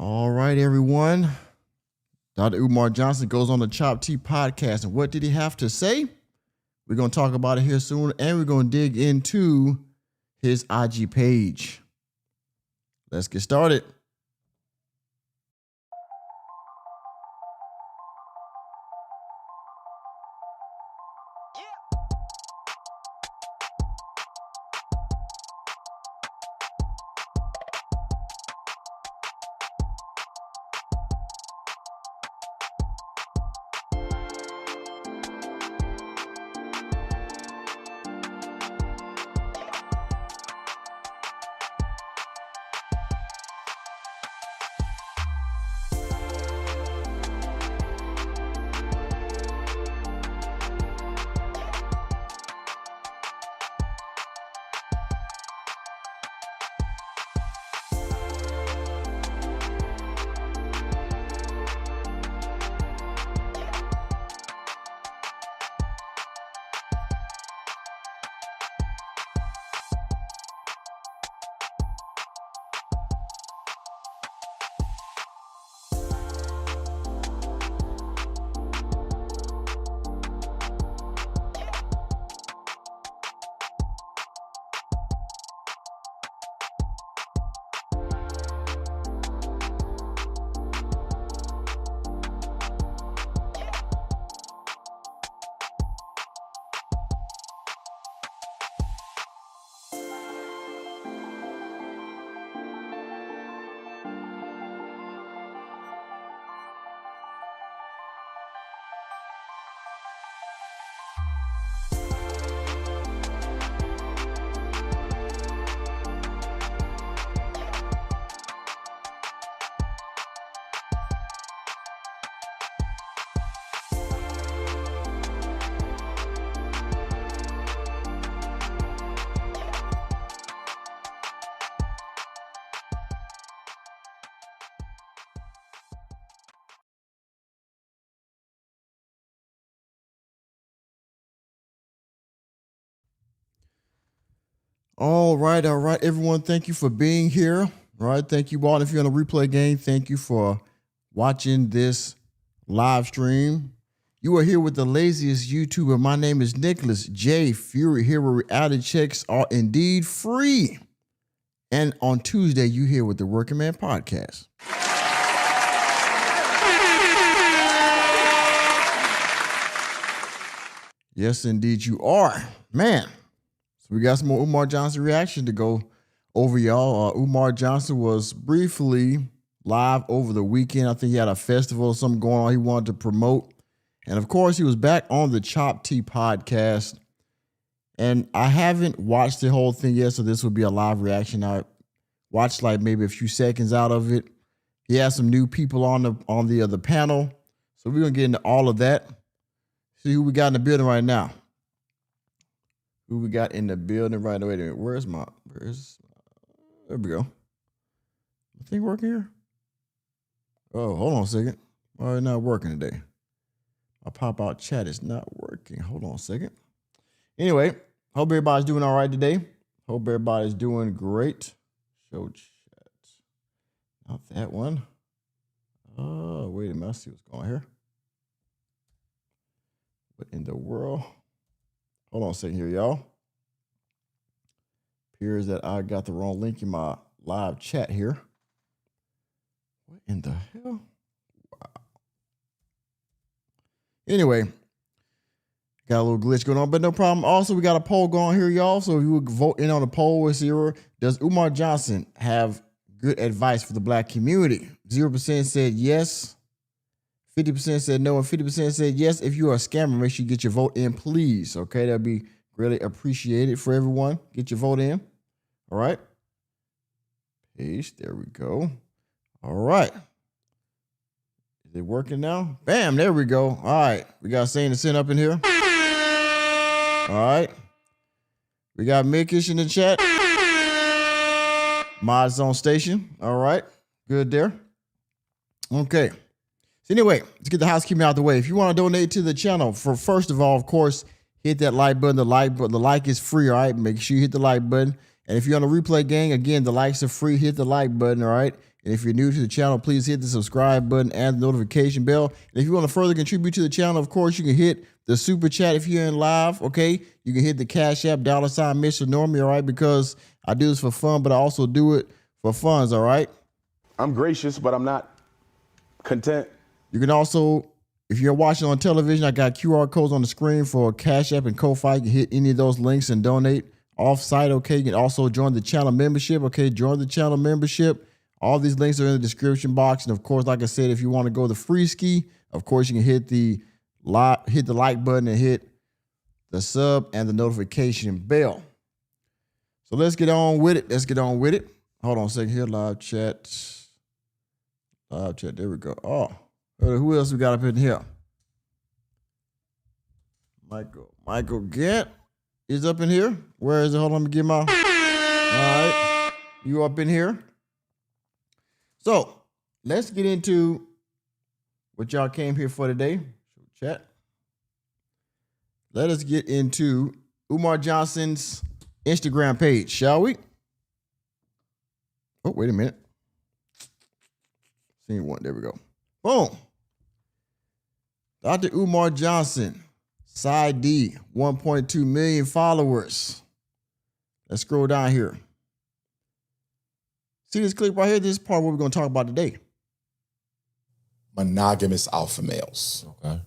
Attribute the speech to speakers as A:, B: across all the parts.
A: All right, everyone. Dr. Umar Johnson goes on the Chop Tea podcast. And what did he have to say? We're going to talk about it here soon, and we're going to dig into his IG page. Let's get started. All right, everyone. Thank you for being here. All right, thank you all. If you're on the replay game, thank you for watching this live stream. You are here with the laziest YouTuber. My name is Nicholas J. Fury, here where reality checks are indeed free. And on Tuesday, you here with the Working Man Podcast. Yes, indeed you are. Man. So we got some more Umar Johnson reaction to go over, y'all. Umar Johnson was briefly live over the weekend. I think he had a festival or something going on he wanted to promote. And of course, he was back on the Chop Tea podcast. And I haven't watched the whole thing yet, so this will be a live reaction. I watched like maybe a few seconds out of it. He has some new people on the panel. So we're going to get into all of that. See who we got in the building right now. Who we got in the building right now? Wait a minute. There we go. The thing working here? Oh, hold on a second. Why it's not working today? My pop-out chat is not working. Hold on a second. Anyway, hope everybody's doing all right today. Hope everybody's doing great. Show chat. Not that one. Oh, wait a minute. I see what's going on here. What in the world? Hold on a second here, y'all. Appears that I got the wrong link in my live chat here. What in the hell? Wow. Anyway, got a little glitch going on, but no problem. Also, we got a poll going here, y'all. So if you would vote in on the poll, we'll see here. Does Umar Johnson have good advice for the black community? 0% said yes. 50% said no, and 50% said yes. If you are a scammer, make sure you get your vote in, please. Okay, that'd be really appreciated for everyone. Get your vote in. All right. Paste. There we go. All right. Is it working now? Bam. There we go. All right. We got Saying the Sin up in here. All right. We got Mickish in the chat. Mods on station. All right. Good there. Okay. So anyway, let's get the housekeeping out of the way. If you want to donate to the channel, first of all, of course, hit that like button. The like is free, all right? Make sure you hit the like button. And if you're on the replay gang, again, the likes are free. Hit the like button, all right? And if you're new to the channel, please hit the subscribe button and the notification bell. And if you want to further contribute to the channel, of course, you can hit the super chat if you're in live, okay? You can hit the Cash App, $, Mr. Normie, all right? Because I do this for fun, but I also do it for funds, all right?
B: I'm gracious, but I'm not content.
A: You can also, if you're watching on television, I got QR codes on the screen for Cash App and Ko-Fi. You can hit any of those links and donate off-site, okay? You can also join the channel membership, okay? Join the channel membership. All these links are in the description box. And, of course, like I said, if you want to go the free ski, of course, you can hit the like button and hit the sub and the notification bell. So let's get on with it. Let's get on with it. Hold on a second here. Live chat. Live chat. There we go. Oh, who else we got up in here? Michael Gant is up in here. Where is it? Hold on, let me get my. All right. You up in here? So let's get into what y'all came here for today. Chat. Let us get into Umar Johnson's Instagram page, shall we? Oh, wait a minute. Scene one. There we go. Boom. Dr. Umar Johnson, Side D, 1.2 million followers. Let's scroll down here. See this clip right here? This is part of what we're going to talk about today.
C: Monogamous alpha males, okay,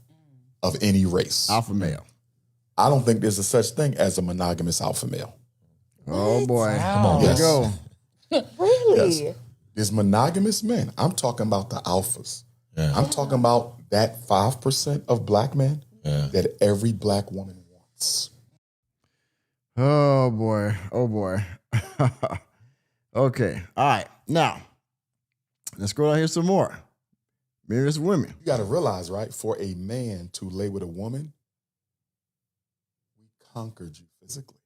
C: of any race.
A: Alpha male.
C: I don't think there's a such thing as a monogamous alpha male.
A: Oh boy.
D: Wow.
C: Come on,
A: Here
C: yes.
A: we go.
D: Really?
C: Yes. There's monogamous men. I'm talking about the alphas.
E: Yeah.
C: I'm talking about that 5% of black men that every black woman wants.
A: Oh boy. Oh boy. Okay. All right. Now, let's go down here some more. Maybe it's women.
C: You got to realize, right, for a man to lay with a woman, we conquered you physically.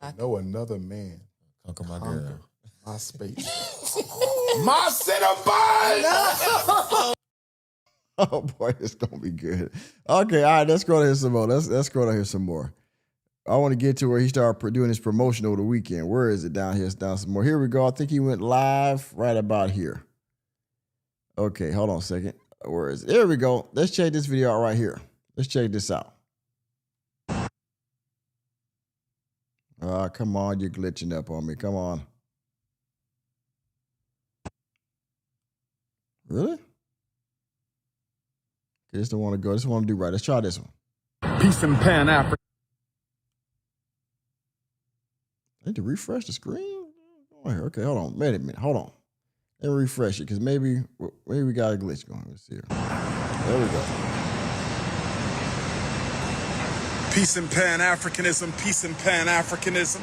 C: To know another man
E: Conquer my
C: conquer
E: girl.
C: my space. My Cinnabon!
A: Oh boy, it's gonna be good. Okay, all right, let's go down here some more. Let's go down here some more. I want to get to where he started doing his promotion over the weekend. Where is it? Down here, it's down some more. Here we go. I think he went live right about here. Okay, hold on a second. Where is it? There we go. Let's check this video out right here. Let's check this out. Come on, you're glitching up on me. Come on. Really? Okay, this don't want to go. This want to do right. Let's try this one.
B: Peace and Pan-African.
A: I need to refresh the screen. Okay, hold on. Wait a minute. Hold on. Let me refresh it because maybe we got a glitch going. Let's see here. There we go.
B: Peace and Pan-Africanism, peace and Pan-Africanism.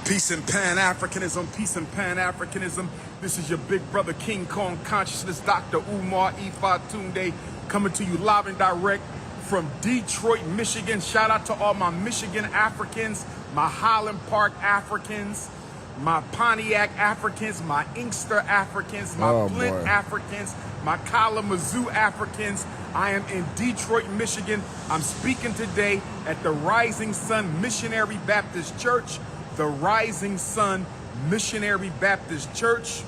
B: Peace and Pan-Africanism, peace and Pan-Africanism. This is your big brother King Kong Consciousness, Dr. Umar Tunde, coming to you live and direct from Detroit, Michigan. Shout out to all my Michigan Africans, my Highland Park Africans, my Pontiac Africans, my Inkster Africans, my Flint Africans, my Kalamazoo Africans. I am in Detroit, Michigan. I'm speaking today at the Rising Sun Missionary Baptist Church, the Rising Sun Missionary Baptist Church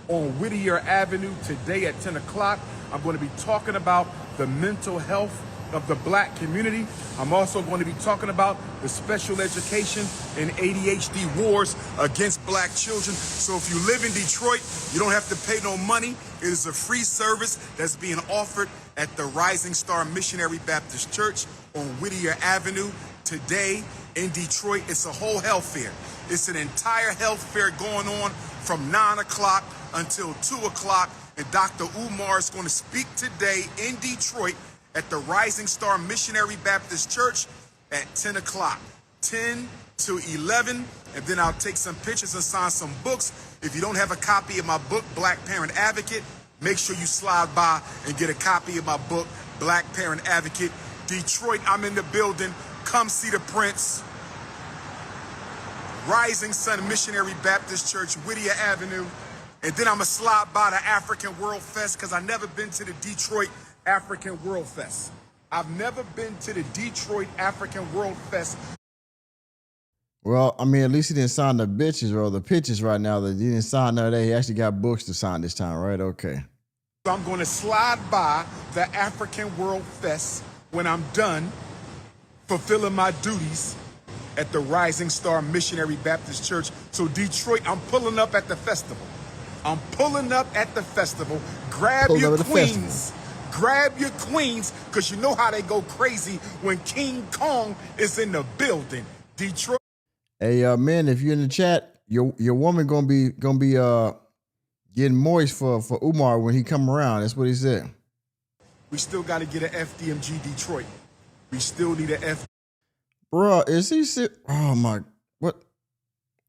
B: on Whittier Avenue today at 10 o'clock. I'm going to be talking about the mental health of the black community. I'm also going to be talking about the special education and ADHD wars against black children. So if you live in Detroit, you don't have to pay no money. It is a free service that's being offered at the Rising Star Missionary Baptist Church on Whittier Avenue today in Detroit. It's a whole health fair. It's an entire health fair going on from 9 o'clock until 2 o'clock. And Dr. Umar is going to speak today in Detroit at the Rising Star Missionary Baptist Church at 10 o'clock, 10 to 11, and then I'll take some pictures and sign some books. If you don't have a copy of my book, Black Parent Advocate, make sure you slide by and get a copy of my book, Black Parent Advocate. Detroit, I'm in the building. Come see the Prince. Rising Sun Missionary Baptist Church, Whittier Avenue. And then I'm going to slide by the African World Fest because I've never been to the Detroit African World Fest. I've never been to the Detroit African World Fest.
A: Well, I mean, at least he didn't sign the bitches or the pitches right now. That he didn't sign none of that. He actually got books to sign this time, right? Okay.
B: So I'm going to slide by the African World Fest when I'm done fulfilling my duties at the Rising Star Missionary Baptist Church. So Detroit, I'm pulling up at the festival. I'm pulling up at the festival. Grab your queens. Grab your queens, because you know how they go crazy when King Kong is in the building. Detroit.
A: Hey, men, if you're in the chat, your woman gonna be getting moist for Umar when he come around. That's what he said.
B: We still got to get an FDMG Detroit. We still need an F.
A: Bruh, is he oh my, what?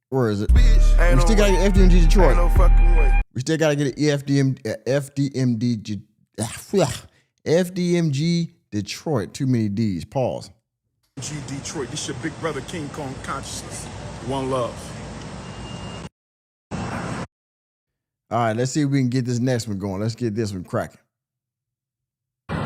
A: Where is it? We still got to get FDMG Detroit.
B: Ain't no fucking way.
A: We still got to get an FDMG Detroit. Too many D's. Pause.
B: G Detroit. This your big brother King Kong consciousness. One love.
A: All right, let's see if we can get this next one going. Let's get this one cracking.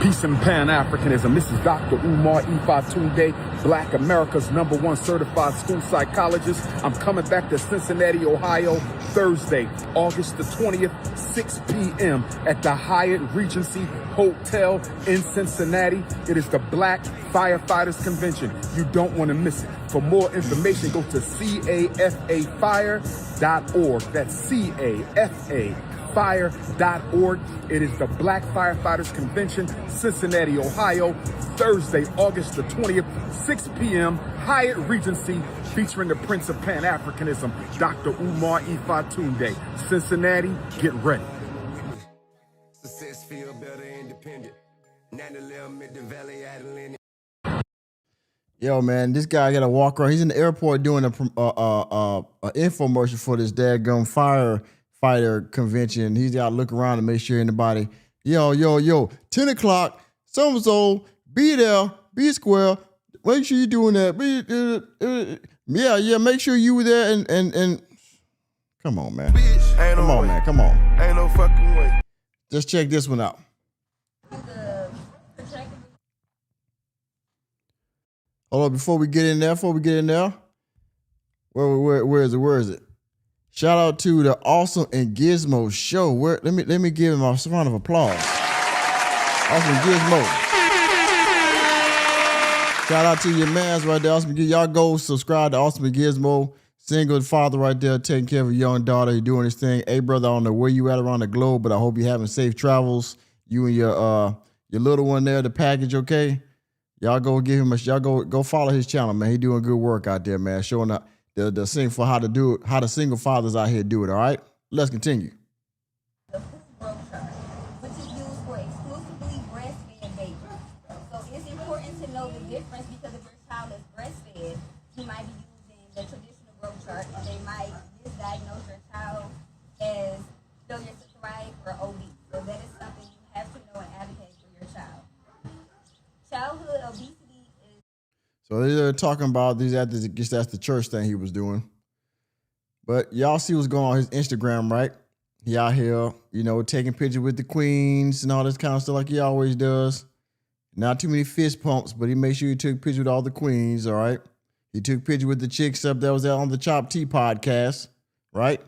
B: Peace and Pan-Africanism. This is Dr. Umar Ifatunde, Black America's #1 certified school psychologist. I'm coming back to Cincinnati, Ohio, Thursday, August the 20th, 6 p.m. at the Hyatt Regency Hotel in Cincinnati. It is the Black Firefighters Convention. You don't want to miss it. For more information, go to cafafire.org. That's CAFA.org. It is the Black Firefighters Convention, Cincinnati, Ohio, Thursday, August the 20th, 6 p.m., Hyatt Regency, featuring the Prince of Pan-Africanism, Dr. Umar Ifatunde. Cincinnati, get ready.
A: Yo, man, this guy got to walk around. He's in the airport doing a infomercial for this daggum firefighter convention. He's got to look around and make sure anybody, yo, 10 o'clock, so be there, be square. Make sure you're doing that. Make sure you were there and come on, man. Come on, man. Come on.
B: Ain't no fucking way.
A: Just check this one out. Hold on, before we get in there, where is it? Shout out to the Awesome and Gizmo show. Let me give him a round of applause. Awesome Gizmo. Shout out to your mans right there. Awesome, y'all go subscribe to Awesome and Gizmo. Single father right there, taking care of a young daughter. He doing his thing. Hey, brother, I don't know where you at around the globe, but I hope you're having safe travels. You and your little one there, the package, okay? Y'all go give him go follow his channel, man. He doing good work out there, man. Showing up the thing for how to do it, how the single fathers out here do it. All right, let's continue.
D: The food chart, which is used for exclusively breastfed babies. So it's important to know the difference, because if your child is breastfed, you might be using the traditional growth chart, and they might misdiagnose your child as failure to thrive or obese. So that is something you have to know and advocate for your child. Childhood obesity is...
A: So they're talking about these at the, guess that's the church thing he was doing. But y'all see what's going on his Instagram, right? He out here, taking pictures with the queens and all this kind of stuff like he always does. Not too many fist pumps, but he made sure he took pictures with all the queens, all right? He took pictures with the chicks up that was out on the Chop Tea podcast, right?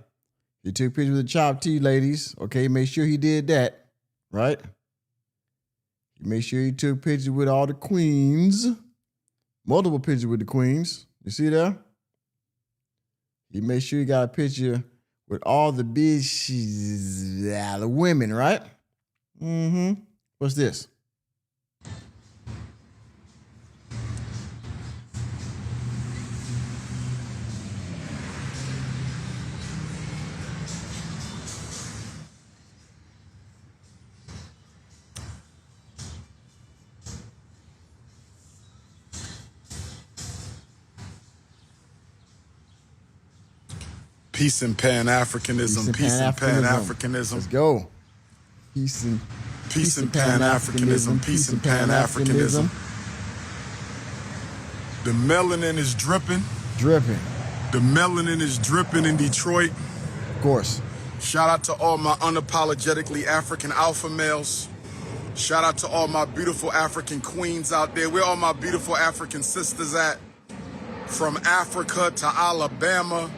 A: He took pictures with the Chop Tea ladies, okay? Made sure he did that, right? He made sure he took pictures with all the queens. Multiple pictures with the queens. You see there? He made sure he got a picture with all the bitches, the women, right? Mm-hmm. What's this?
B: Peace and Pan-Africanism. Peace and Pan-Africanism.
A: Let's go. Peace and
B: Pan-Africanism. Peace and Pan-Africanism. The melanin is dripping.
A: Dripping.
B: The melanin is dripping in Detroit.
A: Of course.
B: Shout out to all my unapologetically African alpha males. Shout out to all my beautiful African queens out there. Where all my beautiful African sisters at? from Africa to Alabama,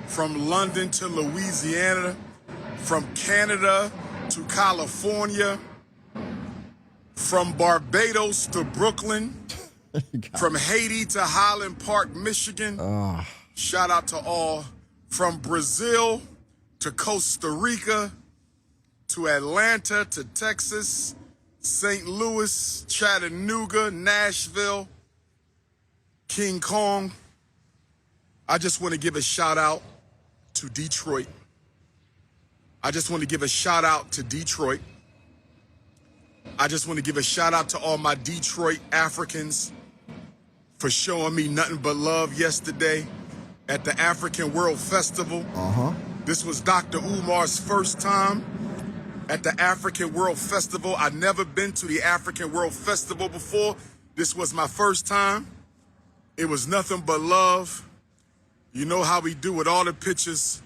B: from London to Louisiana, from Canada to California, from Barbados to Brooklyn, from Haiti to Highland Park, Michigan. Shout out to all. From Brazil to Costa Rica to Atlanta to Texas, St. Louis, Chattanooga, Nashville, King Kong. I just want to give a shout out to Detroit. I just want to give a shout out to Detroit. I just want to give a shout out to all my Detroit Africans for showing me nothing but love yesterday at the African World Festival. This was Dr. Umar's first time at the African World Festival. I'd never been to the African World Festival before. This was my first time. It was nothing but love. You know how we do with all the pictures.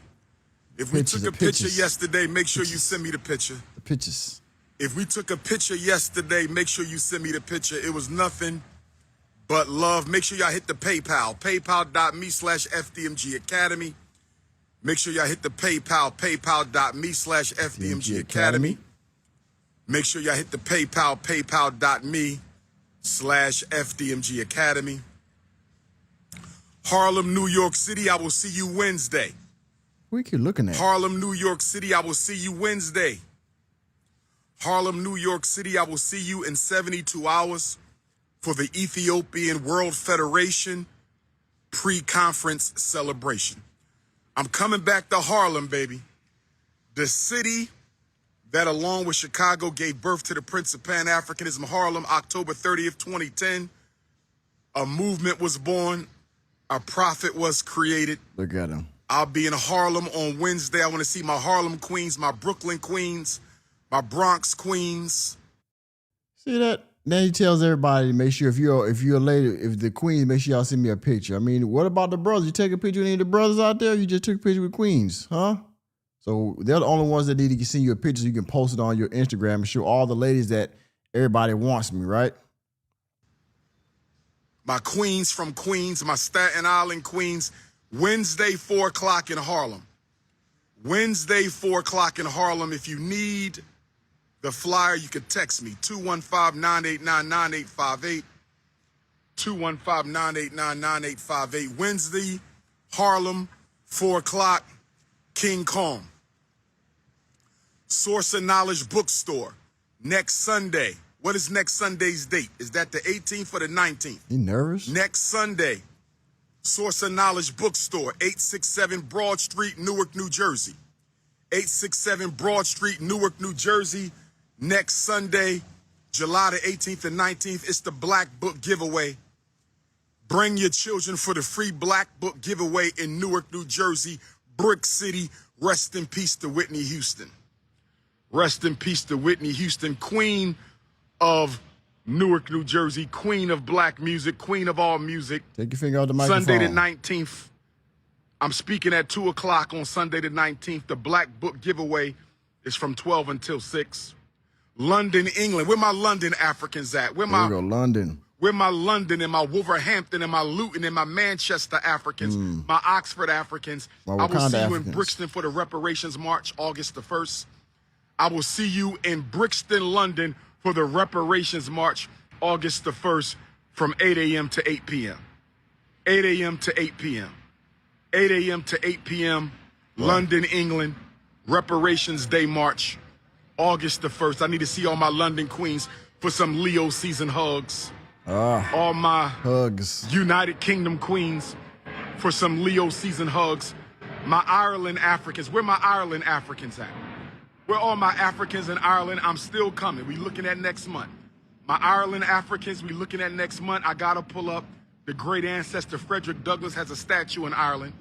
B: If we took a picture yesterday, make sure you send me the picture.
A: The pictures.
B: If we took a picture yesterday, make sure you send me the picture. It was nothing but love. Make sure y'all hit the PayPal, paypal.me/FDMG Academy. Make sure y'all hit the PayPal, paypal.me/FDMG Academy. Make sure y'all hit the PayPal, paypal.me/FDMG Academy. Harlem, New York City, I will see you Wednesday.
A: We keep looking at
B: Harlem, New York City, I will see you Wednesday. Harlem, New York City, I will see you in 72 hours for the Ethiopian World Federation pre-conference celebration. I'm coming back to Harlem, baby. The city that, along with Chicago, gave birth to the Prince of Pan-Africanism. Harlem, October 30th, 2010. A movement was born. A prophet was created.
A: Look at him.
B: I'll be in Harlem on Wednesday. I want to see my Harlem queens, my Brooklyn queens, my Bronx queens.
A: See that? Then he tells everybody to make sure if you're a lady, if the queen, make sure y'all send me a picture. I mean, what about the brothers? You take a picture with any of the brothers out there? Or you just took a picture with queens, huh? So they're the only ones that need to send you a picture so you can post it on your Instagram and show all the ladies that everybody wants me, right?
B: My queens from Queens, my Staten Island queens, Wednesday, 4 o'clock in Harlem. Wednesday, 4 o'clock in Harlem. If you need the flyer, you can text me, 215-989-9858, 215-989-9858. Wednesday, Harlem, 4 o'clock, King Kong. Source of Knowledge Bookstore, next Sunday. What is next Sunday's date? Is that the 18th or the 19th?
A: You nervous?
B: Next Sunday, Source of Knowledge Bookstore, 867 Broad Street, Newark, New Jersey. 867 Broad Street, Newark, New Jersey. Next Sunday, July the 18th and 19th, it's the Black Book Giveaway. Bring your children for the free Black Book Giveaway in Newark, New Jersey, Brick City. Rest in peace to Whitney Houston. Rest in peace to Whitney Houston, queen of Newark, New Jersey, queen of black music, queen of all music.
A: Take your finger out the microphone.
B: Sunday the 19th, I'm speaking at 2 o'clock on Sunday the 19th. The Black Book Giveaway is from 12 until 6. London, England. Where my London Africans at? Where
A: There you go, London.
B: Where my London and my Wolverhampton and my Luton and my Manchester Africans, my Oxford Africans.
A: My
B: I will
A: Wakanda
B: see you
A: Africans.
B: in Brixton for the Reparations March, August the 1st. I will see you in Brixton, London for the Reparations March, August the 1st from 8 a.m. to 8 p.m. 8 a.m. to 8 p.m. 8 a.m. to 8 p.m. London, England, Reparations Day March, August the 1st. I need to see all my London queens for some Leo season hugs. All my
A: Hugs.
B: United Kingdom queens for some Leo season hugs. My Ireland Africans. Where my Ireland Africans at? Where all my Africans in Ireland? I'm still coming. We looking at next month. My Ireland Africans, we looking at next month. I gotta pull up. The great ancestor Frederick Douglass has a statue in Ireland.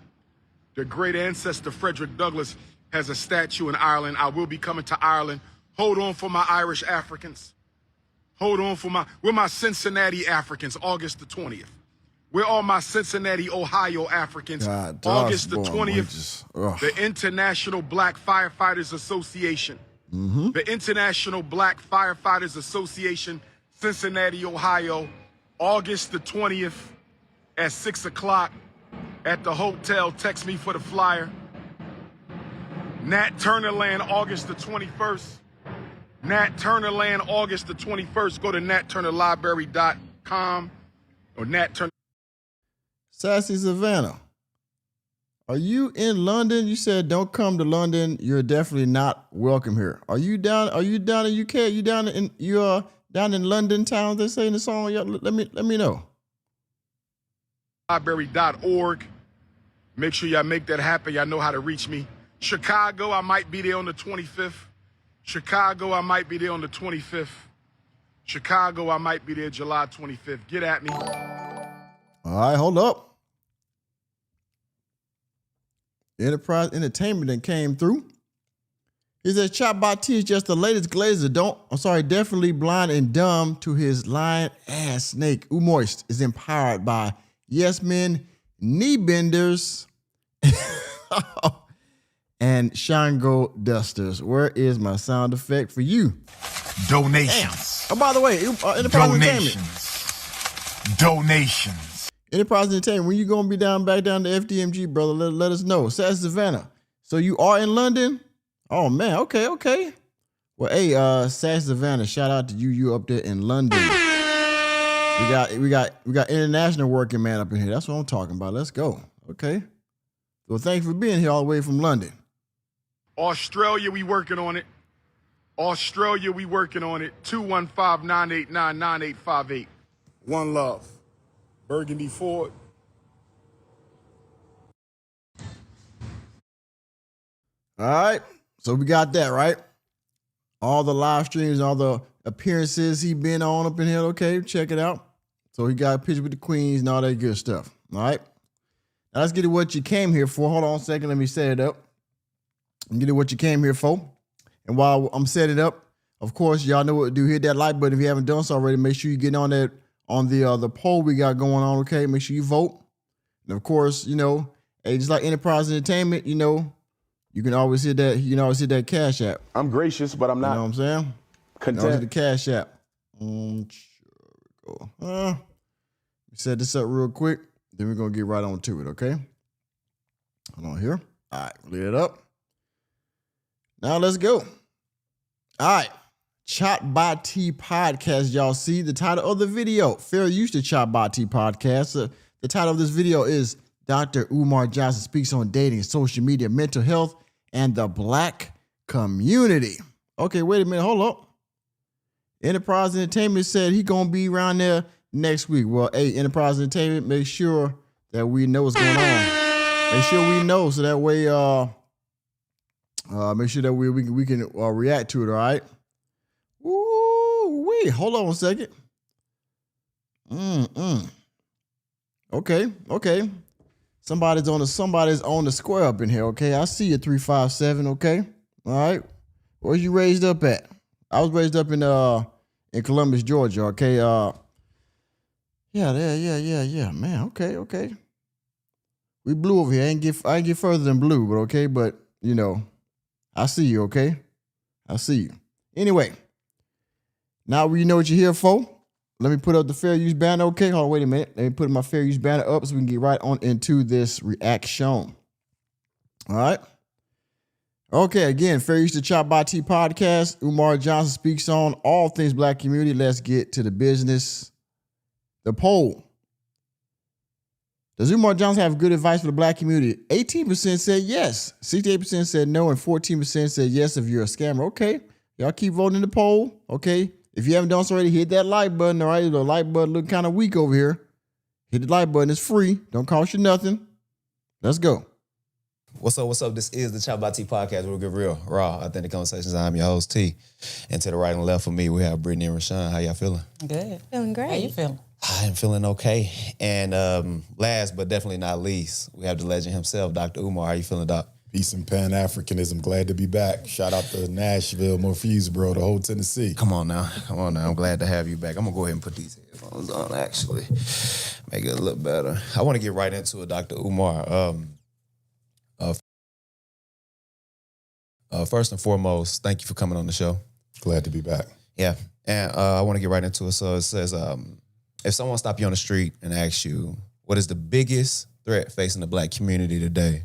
B: The great ancestor Frederick Douglass has a statue in Ireland. I will be coming to Ireland. Hold on for my Irish Africans. Hold on for where my Cincinnati Africans, August the 20th. Where all my Cincinnati, Ohio Africans,
A: God,
B: August the
A: boy,
B: 20th. The International Black Firefighters Association. The International Black Firefighters Association, Cincinnati, Ohio, August the 20th at 6 o'clock at the hotel. Text me for the flyer. Nat Turner Land, August the 21st. Nat Turner Land, August the 21st. Go to natturnerlibrary.com or Nat Turner.
A: Sassy Savannah, are you in London? You said don't come to London. You're definitely not welcome here. Are you down in UK? Are you down in London town? They say in the song. Let me know.
B: Library.org. Make sure y'all make that happen. Y'all know how to reach me. Chicago, I might be there on the 25th. Chicago, I might be there on the 25th. Chicago, I might be there July 25th. Get at me.
A: All right, hold up. Enterprise Entertainment that came through. He says Chop by T is just the latest glazer. Definitely blind and dumb to his lying ass snake. Moist is empowered by yes men, knee benders, and Shango dusters. Where is my sound effect for you?
E: Donations.
A: Damn. Oh, by the way, Enterprise Entertainment.
E: Donations.
A: Enterprise Entertainment, when you gonna be back down to FDMG, brother? Let us know. Sassy Savannah. So you are in London? Oh man, okay. Well, hey, Sassy Savannah, shout out to you. You up there in London. We got international working man up in here. That's what I'm talking about. Let's go. Okay. Well, thanks for being here all the way from London.
B: Australia, we working on it. 215-989-9858. One love. Burgundy Ford.
A: All right. So we got that, right? All the live streams, all the appearances he been on up in here. Okay, check it out. So he got a picture with the queens and all that good stuff. All right. Now let's get to what you came here for. Hold on a second. Let me set it up. Get to what you came here for. And while I'm setting it up, of course, y'all know what to do. Hit that like button if you haven't done so already. Make sure you get on that the poll we got going on. Okay, make sure you vote. And of course, hey, just like Enterprise Entertainment, you can always hit that. You can always hit that Cash App.
F: I'm gracious, but I'm not.
A: You know what I'm saying?
F: Content.
A: Hit the Cash App. Sure. Let me set this up real quick. Then we're gonna get right on to it. Okay. Hold on here. All right, lit it up. Now let's go. All right. Chop by T podcast, y'all see the title of the video. Fair use to Chop by T podcast. The title of this video is Dr. Umar Johnson speaks on dating, social media, mental health, and the black community. Okay, wait a minute. Hold up. Enterprise Entertainment said he going to be around there next week. Well, hey, Enterprise Entertainment, make sure that we know what's going on. Make sure we know so that way, make sure that we can react to it, all right? Ooh, wait, hold on a second. Okay. Somebody's on the square up in here, okay? I see you, 357, okay? All right. Where's you raised up at? I was raised up in Columbus, Georgia, okay? Yeah, man, okay. We blue over here. I ain't get further than blue, but okay, but I see you, okay? I see you. Anyway, now we know what you're here for. Let me put up the fair use banner. Okay, hold on, wait a minute. Let me put my fair use banner up so we can get right on into this reaction. All right. Okay, again, fair use to Chop by T podcast. Umar Johnson speaks on all things black community. Let's get to the business. The poll. Does Umar Johnson have good advice for the black community? 18% said yes. 68% said no, and 14% said yes if you're a scammer. Okay, y'all keep voting in the poll. Okay. If you haven't done so already, hit that like button, all right? The like button look kind of weak over here. Hit the like button. It's free. Don't cost you nothing. Let's go.
G: What's up? This is the Chop by T podcast. We'll get real, raw, authentic conversations. I'm your host, T. And to the right and left of me, we have Brittany and Rashawn. How y'all feeling?
H: Good.
I: Feeling great.
H: How you feeling?
G: I am feeling okay. And last but definitely not least, we have the legend himself, Dr. Umar. How you feeling, Doc?
C: Peace and Pan-Africanism. Glad to be back. Shout out to Nashville, Murfreesboro, the whole Tennessee.
G: Come on now. I'm glad to have you back. I'm going to go ahead and put these headphones on, actually. Make it look better. I want to get right into it, Dr. Umar. First and foremost, thank you for coming on the show.
C: Glad to be back.
G: Yeah. And I want to get right into it. So it says, if someone stopped you on the street and asked you, what is the biggest threat facing the black community today?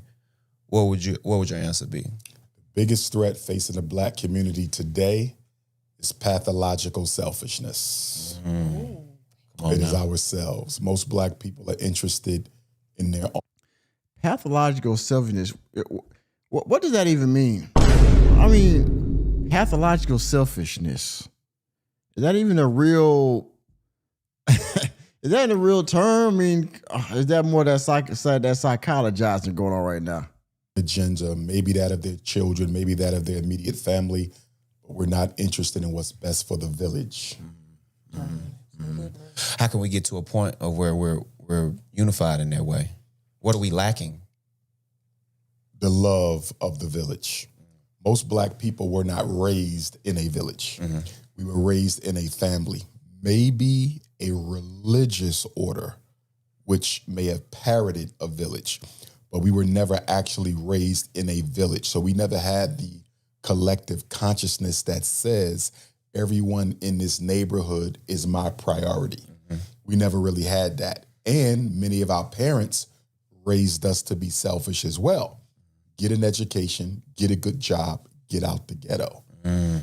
G: What would your answer be?
C: Biggest threat facing the black community today is pathological selfishness. It is ourselves. Most black people are interested in their own.
A: Pathological selfishness. What does that even mean? I mean, pathological selfishness. Is that even a real? Is that a real term? I mean, is that more that psychologizing going on right now?
C: Agenda, maybe that of their children, maybe that of their immediate family, but we're not interested in what's best for the village.
G: How can we get to a point of where we're unified in that way? What are we lacking?
C: The love of the village. Most black people were not raised in a village. We were raised in a family, maybe a religious order, which may have parroted a village, but we were never actually raised in a village. So we never had the collective consciousness that says everyone in this neighborhood is my priority. We never really had that. And many of our parents raised us to be selfish as well. Get an education, get a good job, get out the ghetto.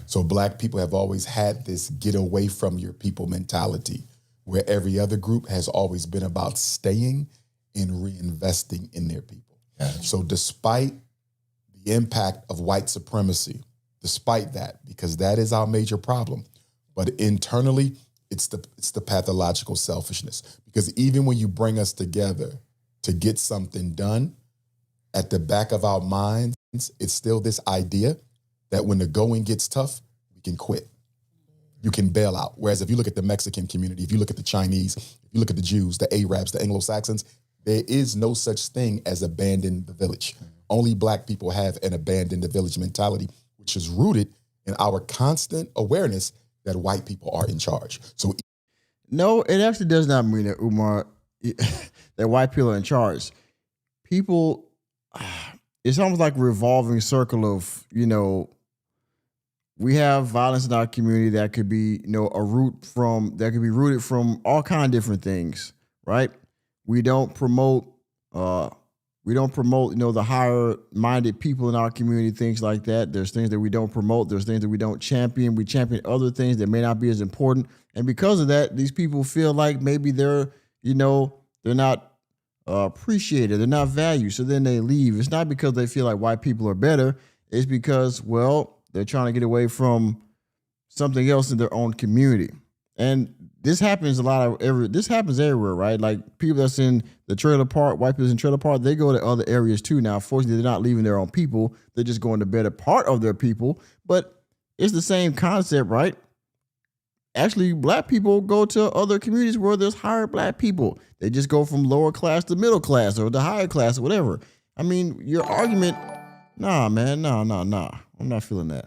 C: So black people have always had this get away from your people mentality, where every other group has always been about staying and reinvesting in their people. So despite the impact of white supremacy, despite that, because that is our major problem, but internally, it's the pathological selfishness. Because even when you bring us together to get something done, at the back of our minds, it's still this idea that when the going gets tough, we can quit. You can bail out. Whereas if you look at the Mexican community, if you look at the Chinese, if you look at the Jews, the Arabs, the Anglo-Saxons, there is no such thing as abandon the village. Only black people have an abandon the village mentality, which is rooted in our constant awareness that white people are in charge. So
A: No, it actually does not mean that, Umar, that white people are in charge. People, it's almost like a revolving circle of, we have violence in our community that could be, that could be rooted from all kind of different things, right? We don't promote, the higher minded people in our community, things like that. There's things that we don't promote. There's things that we don't champion. We champion other things that may not be as important. And because of that, these people feel like maybe they're not appreciated. They're not valued. So then they leave. It's not because they feel like white people are better. It's because, they're trying to get away from something else in their own community. And this happens this happens everywhere, right? Like people that's in the trailer park, white people in trailer park, they go to other areas too. Now, fortunately, they're not leaving their own people. They're just going to better part of their people. But it's the same concept, right? Actually, black people go to other communities where there's higher black people. They just go from lower class to middle class or the higher class or whatever. I mean, your argument, nah, man, nah. I'm not feeling that.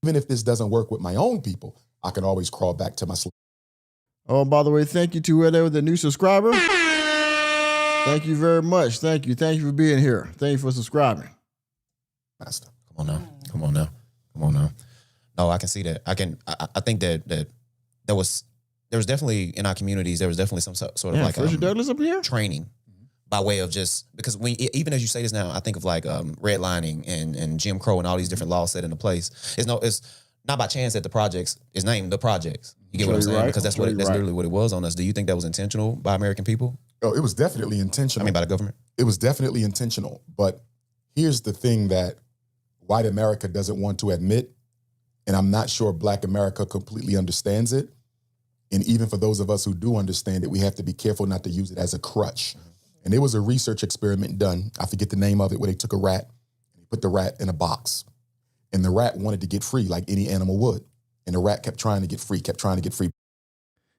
C: even if this doesn't work with my own people, I can always crawl back to my sleep.
A: Oh, by the way, thank you to whoever the new subscriber. Thank you very much. Thank you. Thank you for being here. Thank you for subscribing.
C: Master.
G: Come on now. No, I can see that. I think that there was definitely in our communities, there was definitely some sort of like
A: Richard Douglas up here?
G: training by way of just, because even as you say this now, I think of like redlining and Jim Crow and all these different laws set into place. It's not by chance that the projects is named the projects. You get what I'm saying?
A: Right.
G: Because that's literally what it was on us. Do you think that was intentional by American people?
C: Oh, it was definitely intentional.
G: I mean, by the government?
C: It was definitely intentional. But here's the thing that white America doesn't want to admit, and I'm not sure black America completely understands it. And even for those of us who do understand it, we have to be careful not to use it as a crutch. And there was a research experiment done, I forget the name of it, where they took a rat and they put the rat in a box. And the rat wanted to get free like any animal would. And the rat kept trying to get free.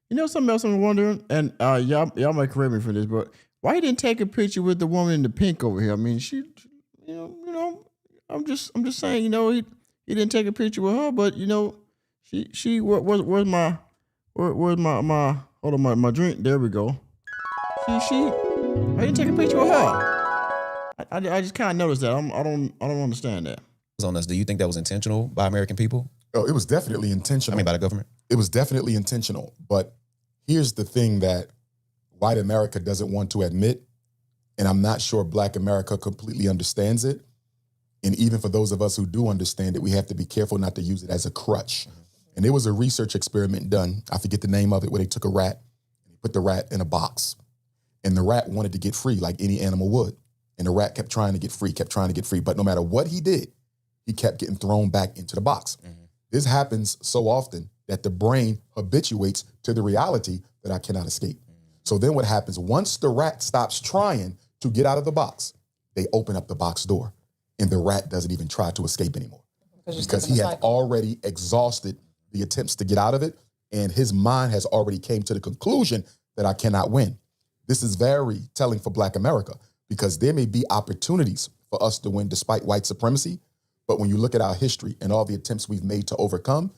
A: You know something else I'm wondering, and y'all might correct me for this, but why he didn't take a picture with the woman in the pink over here? I mean, she I'm just saying, he didn't take a picture with her, but she where's my hold on my drink? There we go. I didn't take a picture with her. I just kind of noticed that. I don't understand that.
G: On us. Do you think that was intentional by American people?
C: Oh, it was definitely intentional.
G: I mean, by the government?
C: It was definitely intentional. But here's the thing that white America doesn't want to admit, and I'm not sure black America completely understands it. And even for those of us who do understand it, we have to be careful not to use it as a crutch. And there was a research experiment done, I forget the name of it, where they took a rat and they put the rat in a box. And the rat wanted to get free like any animal would. And the rat kept trying to get free. But no matter what he did, he kept getting thrown back into the box. This happens so often that the brain habituates to the reality that I cannot escape. So then what happens, once the rat stops trying to get out of the box, they open up the box door and the rat doesn't even try to escape anymore. Because he had already exhausted the attempts to get out of it, and his mind has already came to the conclusion that I cannot win. This is very telling for black America, because there may be opportunities for us to win despite white supremacy, but when you look at our history and all the attempts we've made to overcome,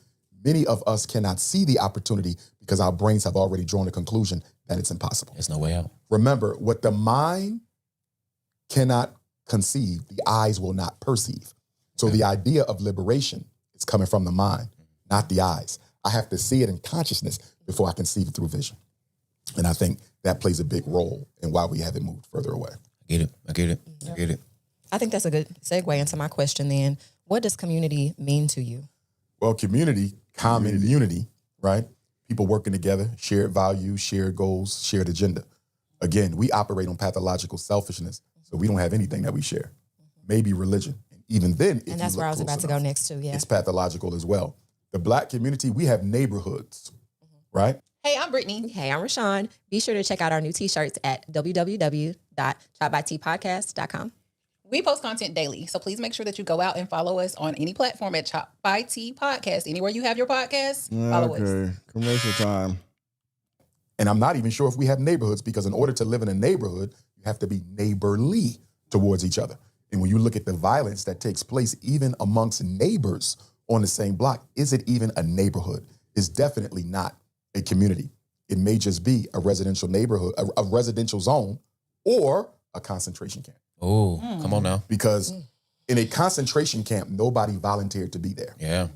C: many of us cannot see the opportunity because our brains have already drawn a conclusion that it's impossible.
G: There's no way out.
C: Remember, what the mind cannot conceive, the eyes will not perceive. So the idea of liberation is coming from the mind, not the eyes. I have to see it in consciousness before I can see it through vision. And I think that plays a big role in why we haven't moved further away.
G: I get it.
F: I think that's a good segue into my question then. What does community mean to you?
C: Well, community, common unity, right? People working together, shared values, shared goals, shared agenda. Again, we operate on pathological selfishness, so we don't have anything that we share. Maybe religion. And even then,
F: And that's where I was about to go next too, yeah.
C: It's pathological as well. The black community, we have neighborhoods, right?
H: Hey, I'm Brittany.
F: Hey, I'm Rashawn. Be sure to check out our new t-shirts at www.chopbytpodcast.com.
H: We post content daily, so please make sure that you go out and follow us on any platform at Chop by T Podcast. Anywhere you have your podcast, follow us.
A: Okay, commercial time.
C: And I'm not even sure if we have neighborhoods, because in order to live in a neighborhood, you have to be neighborly towards each other. And when you look at the violence that takes place even amongst neighbors on the same block, is it even a neighborhood? It's definitely not a community. It may just be a residential neighborhood, a residential zone, or a concentration camp.
G: Oh, come on now.
C: Because in a concentration camp, nobody volunteered to be there.
G: Yeah.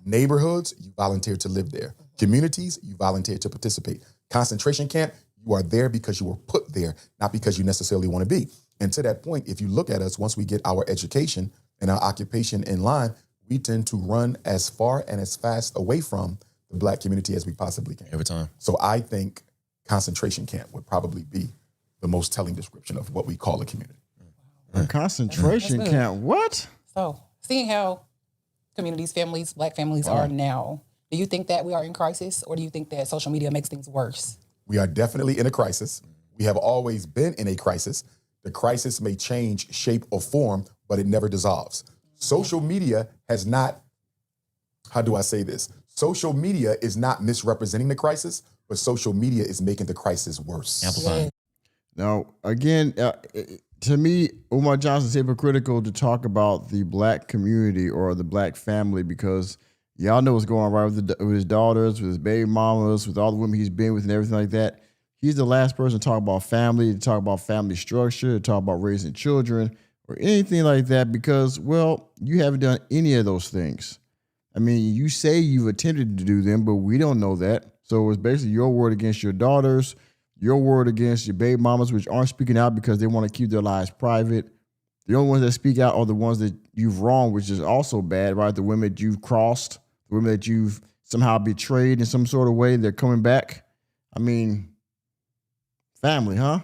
C: Neighborhoods, you volunteered to live there. Communities, you volunteered to participate. Concentration camp, you are there because you were put there, not because you necessarily want to be. And to that point, if you look at us, once we get our education and our occupation in line, we tend to run as far and as fast away from the black community as we possibly can.
G: Every time.
C: So I think concentration camp would probably be the most telling description of what we call a community.
A: A concentration
H: That's good.
A: camp. What?
H: So, seeing how communities, families, black families are now, do you think that we are in crisis, or do you think that social media makes things worse?
C: We are definitely in a crisis. We have always been in a crisis. The crisis may change shape or form, but it never dissolves. Social media has not, how do I say this? Social media is not misrepresenting the crisis, but social media is making the crisis worse.
G: Amplifying.
A: Now, again, to me, Umar Johnson's hypocritical to talk about the black community or the black family, because y'all know what's going on right with his daughters, with his baby mamas, with all the women he's been with and everything like that. He's the last person to talk about family, to talk about family structure, to talk about raising children or anything like that, because, well, you haven't done any of those things. I mean, you say you've attempted to do them, but we don't know that. So it's basically your word against your daughters, your word against your baby mamas, which aren't speaking out because they want to keep their lives private. The only ones that speak out are the ones that you've wronged, which is also bad, right? The women that you've crossed, the women that you've somehow betrayed in some sort of way, they're coming back. I mean, family, huh?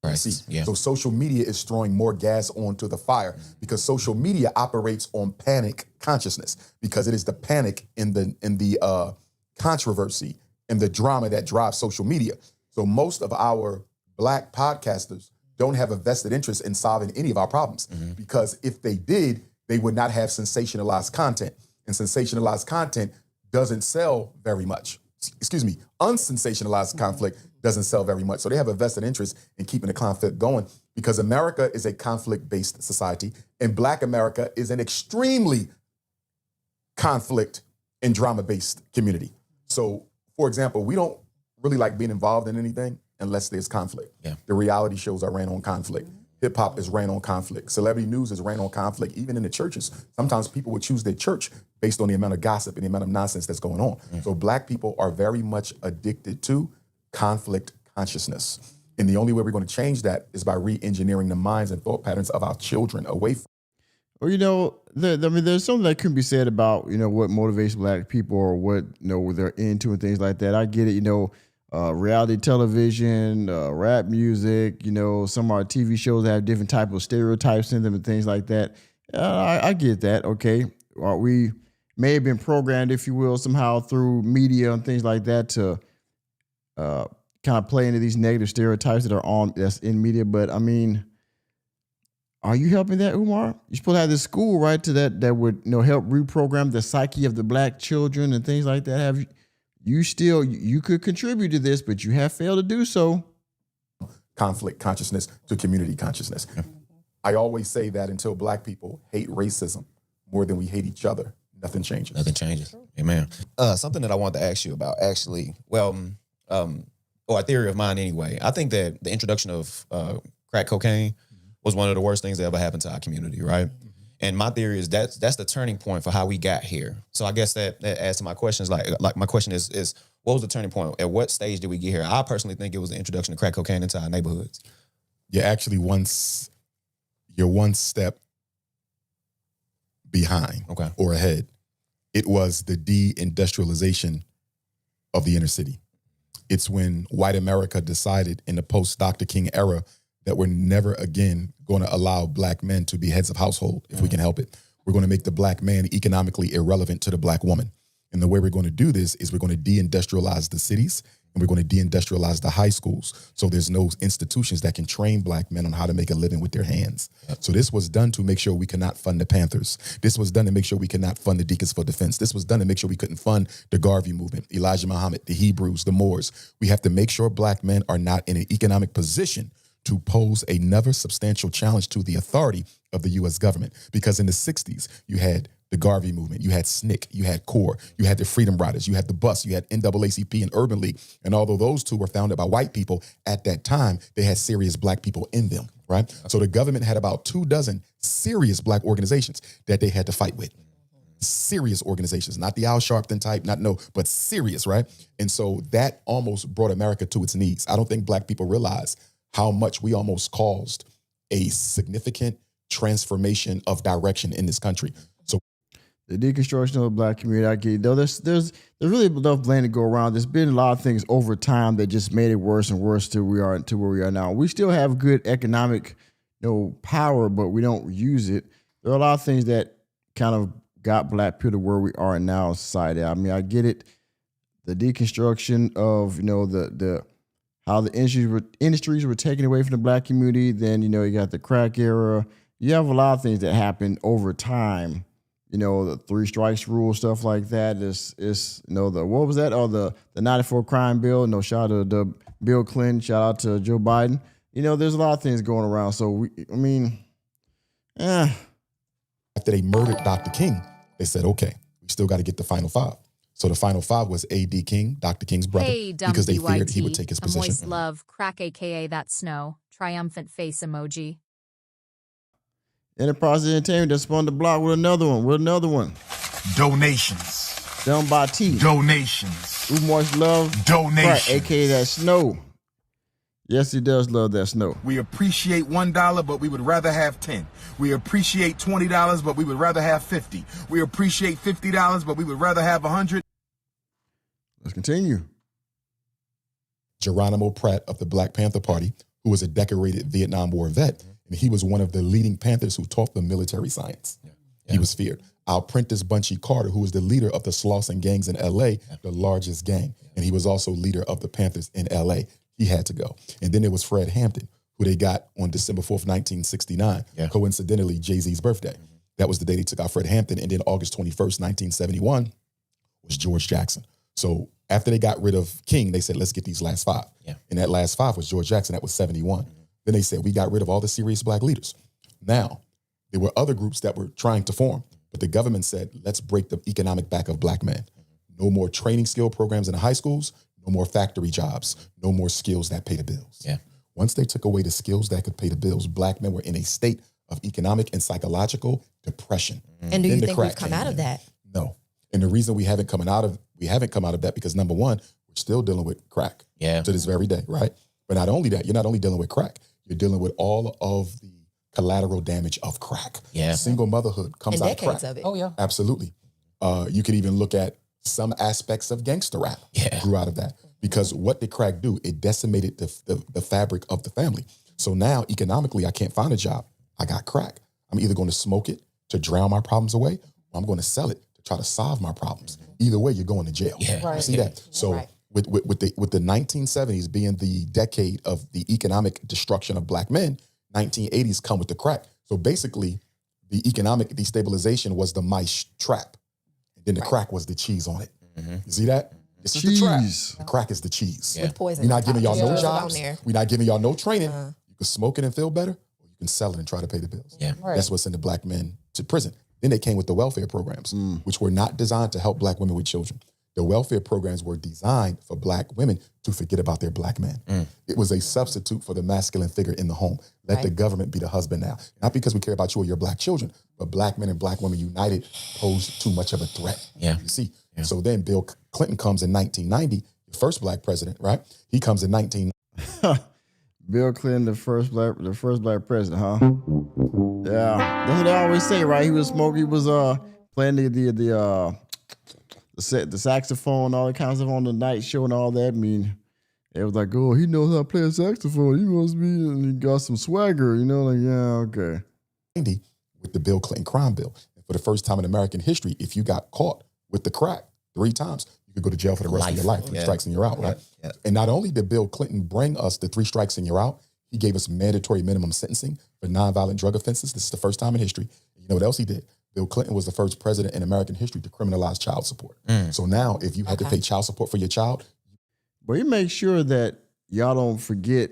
G: Right.
C: See, So social media is throwing more gas onto the fire, because social media operates on panic consciousness, because it is the panic in the controversy and the drama that drives social media. So most of our black podcasters don't have a vested interest in solving any of our problems, because if they did, they would not have sensationalized content. And sensationalized content doesn't sell very much. Excuse me, unsensationalized conflict doesn't sell very much. So they have a vested interest in keeping the conflict going, because America is a conflict-based society, and Black America is an extremely conflict and drama-based community. So, for example, we don't really like being involved in anything unless there's conflict.
G: Yeah.
C: The reality shows are ran on conflict. Hip hop is ran on conflict. Celebrity news is ran on conflict. Even in the churches, sometimes people would choose their church based on the amount of gossip and the amount of nonsense that's going on. So Black people are very much addicted to conflict, consciousness. And the only way we're going to change that is by re-engineering the minds and thought patterns of our children away from.
A: Well, there's something that can be said about, what motivates Black people or what, they're into and things like that. I get it, reality television, rap music, some of our TV shows have different type of stereotypes in them and things like that. I get that, okay. We may have been programmed, if you will, somehow through media and things like that to kind of play into these negative stereotypes that's in media. But I mean, are you helping that, Umar? You're supposed to have this school, right, that would help reprogram the psyche of the Black children and things like that. Have you could contribute to this, but you have failed to do so.
C: Conflict consciousness to community consciousness. I always say that until Black people hate racism more than we hate each other, nothing changes.
G: Nothing changes. Amen. Something that I wanted to ask you about, actually, or a theory of mine anyway. I think that the introduction of crack cocaine was one of the worst things that ever happened to our community, right? And my theory is that's the turning point for how we got here. So I guess that adds to my questions. Like my question is what was the turning point? At what stage did we get here? I personally think it was the introduction of crack cocaine into our neighborhoods.
C: You're actually one step behind or ahead. It was the de-industrialization of the inner city. It's when white America decided in the post-Dr. King era that we're never again going to allow Black men to be heads of household if we can help it. We're going to make the Black man economically irrelevant to the Black woman. And the way we're going to do this is we're going to de-industrialize the cities and we're going to de-industrialize the high schools. So there's no institutions that can train Black men on how to make a living with their hands. So this was done to make sure we cannot fund the Panthers. This was done to make sure we cannot fund the Deacons for Defense. This was done to make sure we couldn't fund the Garvey movement, Elijah Muhammad, the Hebrews, the Moors. We have to make sure Black men are not in an economic position to pose another substantial challenge to the authority of the U.S. government. Because in the 60s, you had the Garvey movement, you had SNCC, you had CORE, you had the Freedom Riders, you had the BUS, you had NAACP and Urban League. And although those two were founded by white people, at that time, they had serious Black people in them, right? So the government had about 24 serious Black organizations that they had to fight with. Serious organizations, not the Al Sharpton type, but serious, right? And so that almost brought America to its knees. I don't think Black people realize how much we almost caused a significant transformation of direction in this country. So
A: the deconstruction of the Black community, I get it. Though there's really enough blame to go around. There's been a lot of things over time that just made it worse and worse to where we are now. We still have good economic, power, but we don't use it. There are a lot of things that kind of got Black people to where we are now in society. I mean, I get it. The deconstruction of, the how the industries were taken away from the Black community. Then, you got the crack era. You have a lot of things that happened over time. The 3 strikes rule, stuff like that. What was that? Oh, the 94 crime bill. Shout out to Bill Clinton. Shout out to Joe Biden. There's a lot of things going around. So,
C: After they murdered Dr. King, they said, okay, we still got to get the final 5. So the final 5 was A.D. King, Dr. King's brother, because they feared he would take his position.
I: Moist love, crack AKA that snow, triumphant face emoji.
A: Enterprise Entertainment just spun the block with another one.
E: Donations.
A: Done by T.
E: Donations.
A: Moist love,
E: Donations.
A: crack, AKA that snow. Yes, he does love that snow.
B: We appreciate $1, but we would rather have 10. We appreciate $20, but we would rather have 50. We appreciate $50, but we would rather have 100.
A: Let's continue.
C: Geronimo Pratt of the Black Panther Party, who was a decorated Vietnam War vet, and he was one of the leading Panthers who taught them military science. He was feared. Our Prentice Bunchy Carter, who was the leader of the Slauson gangs in L.A., the largest gang, and he was also leader of the Panthers in L.A., he had to go. And then there was Fred Hampton, who they got on December 4th, 1969, coincidentally, Jay-Z's birthday. That was the day they took out Fred Hampton. And then August 21st, 1971 was George Jackson. So after they got rid of King, they said, let's get these last 5. And that last 5 was George Jackson. That was 71. Then they said, we got rid of all the serious Black leaders. Now, there were other groups that were trying to form, but the government said, let's break the economic back of Black men. No more training skill programs in the high schools. No more factory jobs, no more skills that pay the bills. Once they took away the skills that could pay the bills, Black men were in a state of economic and psychological depression.
F: And do you think we've come out of that?
C: No. And the reason we haven't come out of that because number one, we're still dealing with crack
G: Yeah.
C: to this very day, right? But not only that, you're not only dealing with crack, you're dealing with all of the collateral damage of crack.
G: Yeah.
C: Single motherhood comes
F: And
C: out of crack.
F: decades of it.
H: Oh yeah.
C: Absolutely. You could even look at some aspects of gangster rap grew out of that. Because what did crack do? It decimated the fabric of the family. So now economically, I can't find a job. I got crack. I'm either going to smoke it to drown my problems away, or I'm going to sell it to try to solve my problems. Either way, you're going to jail.
G: Yeah.
H: Right.
C: You see that? So
F: Right.
C: with the 1970s being the decade of the economic destruction of black men, 1980s come with the crack. So basically, the economic destabilization was the mice trap. And then the crack was the cheese on it. You see that? This is the trap.
A: Cheese.
C: The crack is the cheese.
F: With poison.
C: We're not giving y'all no
F: Yeah.
C: jobs.
F: Down there.
C: We're not giving y'all no training. You can smoke it and feel better, or you can sell it and try to pay the bills.
G: Yeah.
H: Right.
C: That's what's sending black men to prison. Then they came with the welfare programs, which were not designed to help black women with children. The welfare programs were designed for black women to forget about their black men. It was a substitute for the masculine figure in the home. Let the government be the husband now. Not because we care about you or your black children, but black men and black women united pose too much of a threat.
G: Yeah.
C: You see? So then Bill Clinton comes in 1990, the first black president, right? He comes in 1990.
A: Bill Clinton, the first black president, huh? Yeah, that's what they always say, right? He was smoking. He was playing the saxophone, all that kind of stuff on the night show and all that. I mean, it was like, oh, he knows how to play a saxophone. He must be, and he got some swagger, you know? Like, yeah, okay.
C: With the Bill Clinton crime bill. And for the first time in American history, if you got caught with the crack 3 times, you could go to jail for the rest of your life. 3 strikes and you're out, right?
G: Yeah.
C: And not only did Bill Clinton bring us the 3 strikes and you're out, he gave us mandatory minimum sentencing for nonviolent drug offenses. This is the first time in history. You know what else he did? Bill Clinton was the first president in American history to criminalize child support. So now if you had to pay child support for your child.
A: But he makes sure that y'all don't forget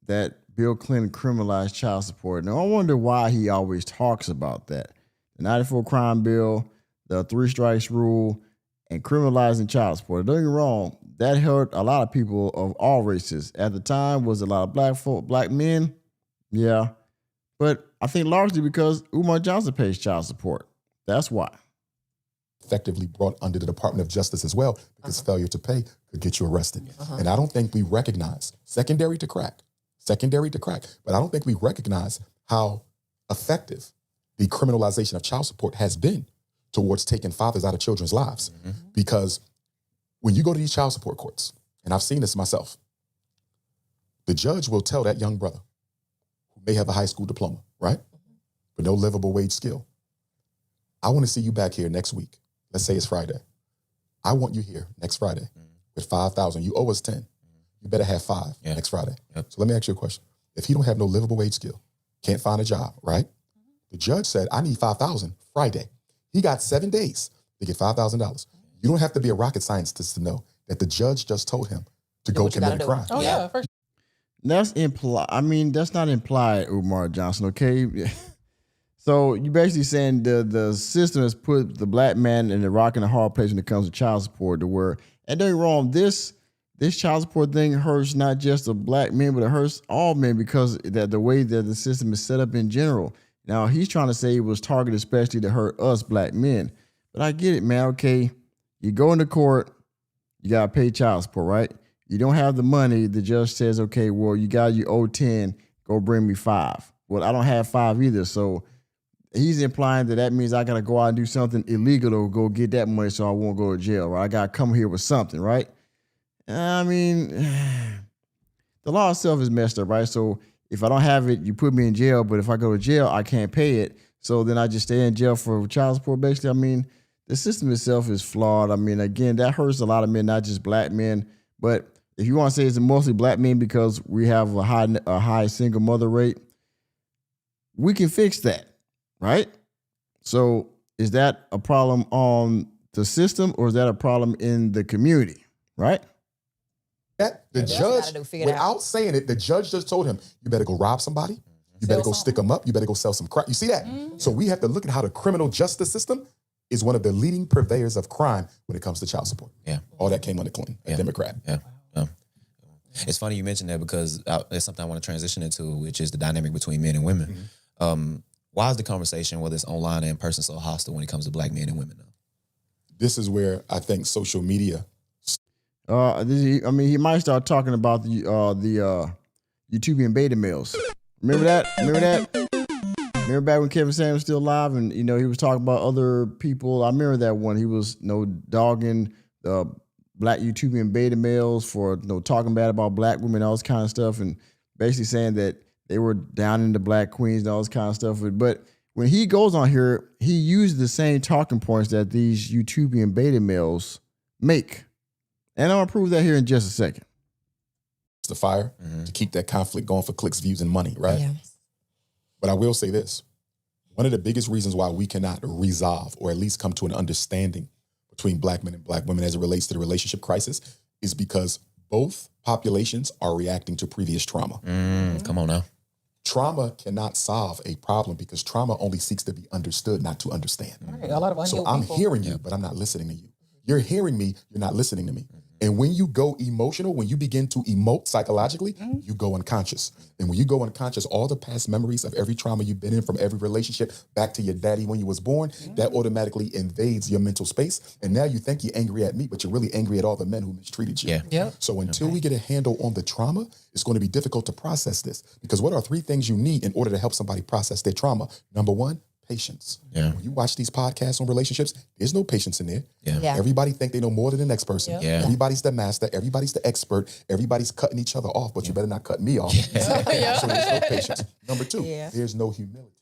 A: that Bill Clinton criminalized child support. Now, I wonder why he always talks about that. The 94 crime bill, the 3 strikes rule, and criminalizing child support. Don't get me wrong, that hurt a lot of people of all races. At the time, was a lot of black men, yeah. But I think largely because Umar Johnson pays child support. That's why.
C: Effectively brought under the Department of Justice as well, because failure to pay could get you arrested. And I don't think we recognize, secondary to crack, but I don't think we recognize how effective the criminalization of child support has been towards taking fathers out of children's lives. Because when you go to these child support courts, and I've seen this myself, the judge will tell that young brother who may have a high school diploma, right? But no livable wage skill. I want to see you back here next week. Let's say it's Friday. I want you here next Friday with 5,000. You owe us 10. You better have 5 next Friday. So let me ask you a question. If he don't have no livable wage skill, can't find a job, right? The judge said, I need 5,000 Friday. He got 7 days to get $5,000. You don't have to be a rocket scientist to know that the judge just told him to go commit a crime.
H: Oh yeah. For
A: That's implied. I mean, that's not implied, Umar Johnson, okay? So you basically saying the system has put the black man in the rock and a hard place when it comes to child support, to where, and don't get me wrong, this child support thing hurts not just the black men, but it hurts all men because that the way that the system is set up in general. Now, he's trying to say it was targeted especially to hurt us black men. But I get it, man. Okay, you go into court, you got to pay child support, right? You don't have the money. The judge says, okay, well, you owe 10, go bring me 5. Well, I don't have 5 either. So he's implying that means I got to go out and do something illegal to go get that money so I won't go to jail, right? I got to come here with something, right? I mean, the law itself is messed up, right? So if I don't have it, you put me in jail, but if I go to jail, I can't pay it. So then I just stay in jail for child support, basically. I mean, the system itself is flawed. I mean, again, that hurts a lot of men, not just black men. But if you want to say it's mostly black men because we have a high single mother rate, we can fix that, right? So is that a problem on the system or is that a problem in the community, right?
C: That the judge, without saying it, the judge just told him, you better go rob somebody. You better go stick them up. You better go sell some crack. You see that? So we have to look at how the criminal justice system is one of the leading purveyors of crime when it comes to child support.
G: Yeah.
C: All that came under Clinton, a Democrat.
G: Yeah. It's funny you mentioned that because it's something I want to transition into, which is the dynamic between men and women. Why is the conversation, whether it's online and in person, so hostile when it comes to black men and women? Though?
C: This is where I think social media.
A: He might start talking about the utopian beta males. Remember that? Remember back when Kevin Samuels was still alive, and he was talking about other people. I remember that one. He was dogging the black utopian beta males for talking bad about black women, all this kind of stuff, and basically saying that they were down in the black queens and all this kind of stuff. But when he goes on here, he used the same talking points that these utopian beta males make. And I'm going to prove that here in just a second.
C: It's the fire to keep that conflict going for clicks, views, and money, right?
F: Yeah.
C: But I will say this. One of the biggest reasons why we cannot resolve or at least come to an understanding between black men and black women as it relates to the relationship crisis is because both populations are reacting to previous trauma.
G: Come on now.
C: Trauma cannot solve a problem because trauma only seeks to be understood, not to understand.
H: Right, a lot of
C: So
H: unhealed
C: I'm
H: people.
C: hearing you, but I'm not listening to you. You're hearing me, you're not listening to me. And when you go emotional, when you begin to emote psychologically, you go unconscious. And when you go unconscious, all the past memories of every trauma you've been in from every relationship back to your daddy when you was born, that automatically invades your mental space. And now you think you're angry at me, but you're really angry at all the men who mistreated you.
G: Yeah.
H: Yep.
C: So until we get a handle on the trauma, it's going to be difficult to process this. Because what are 3 things you need in order to help somebody process their trauma? Number 1, patience.
G: Yeah.
C: When you watch these podcasts on relationships, there's no patience in there.
F: Yeah.
C: Everybody think they know more than the next person.
G: Yeah.
C: Everybody's the master. Everybody's the expert. Everybody's cutting each other off, but you better not cut me off. So there's no patience. Number 2, there's no humility.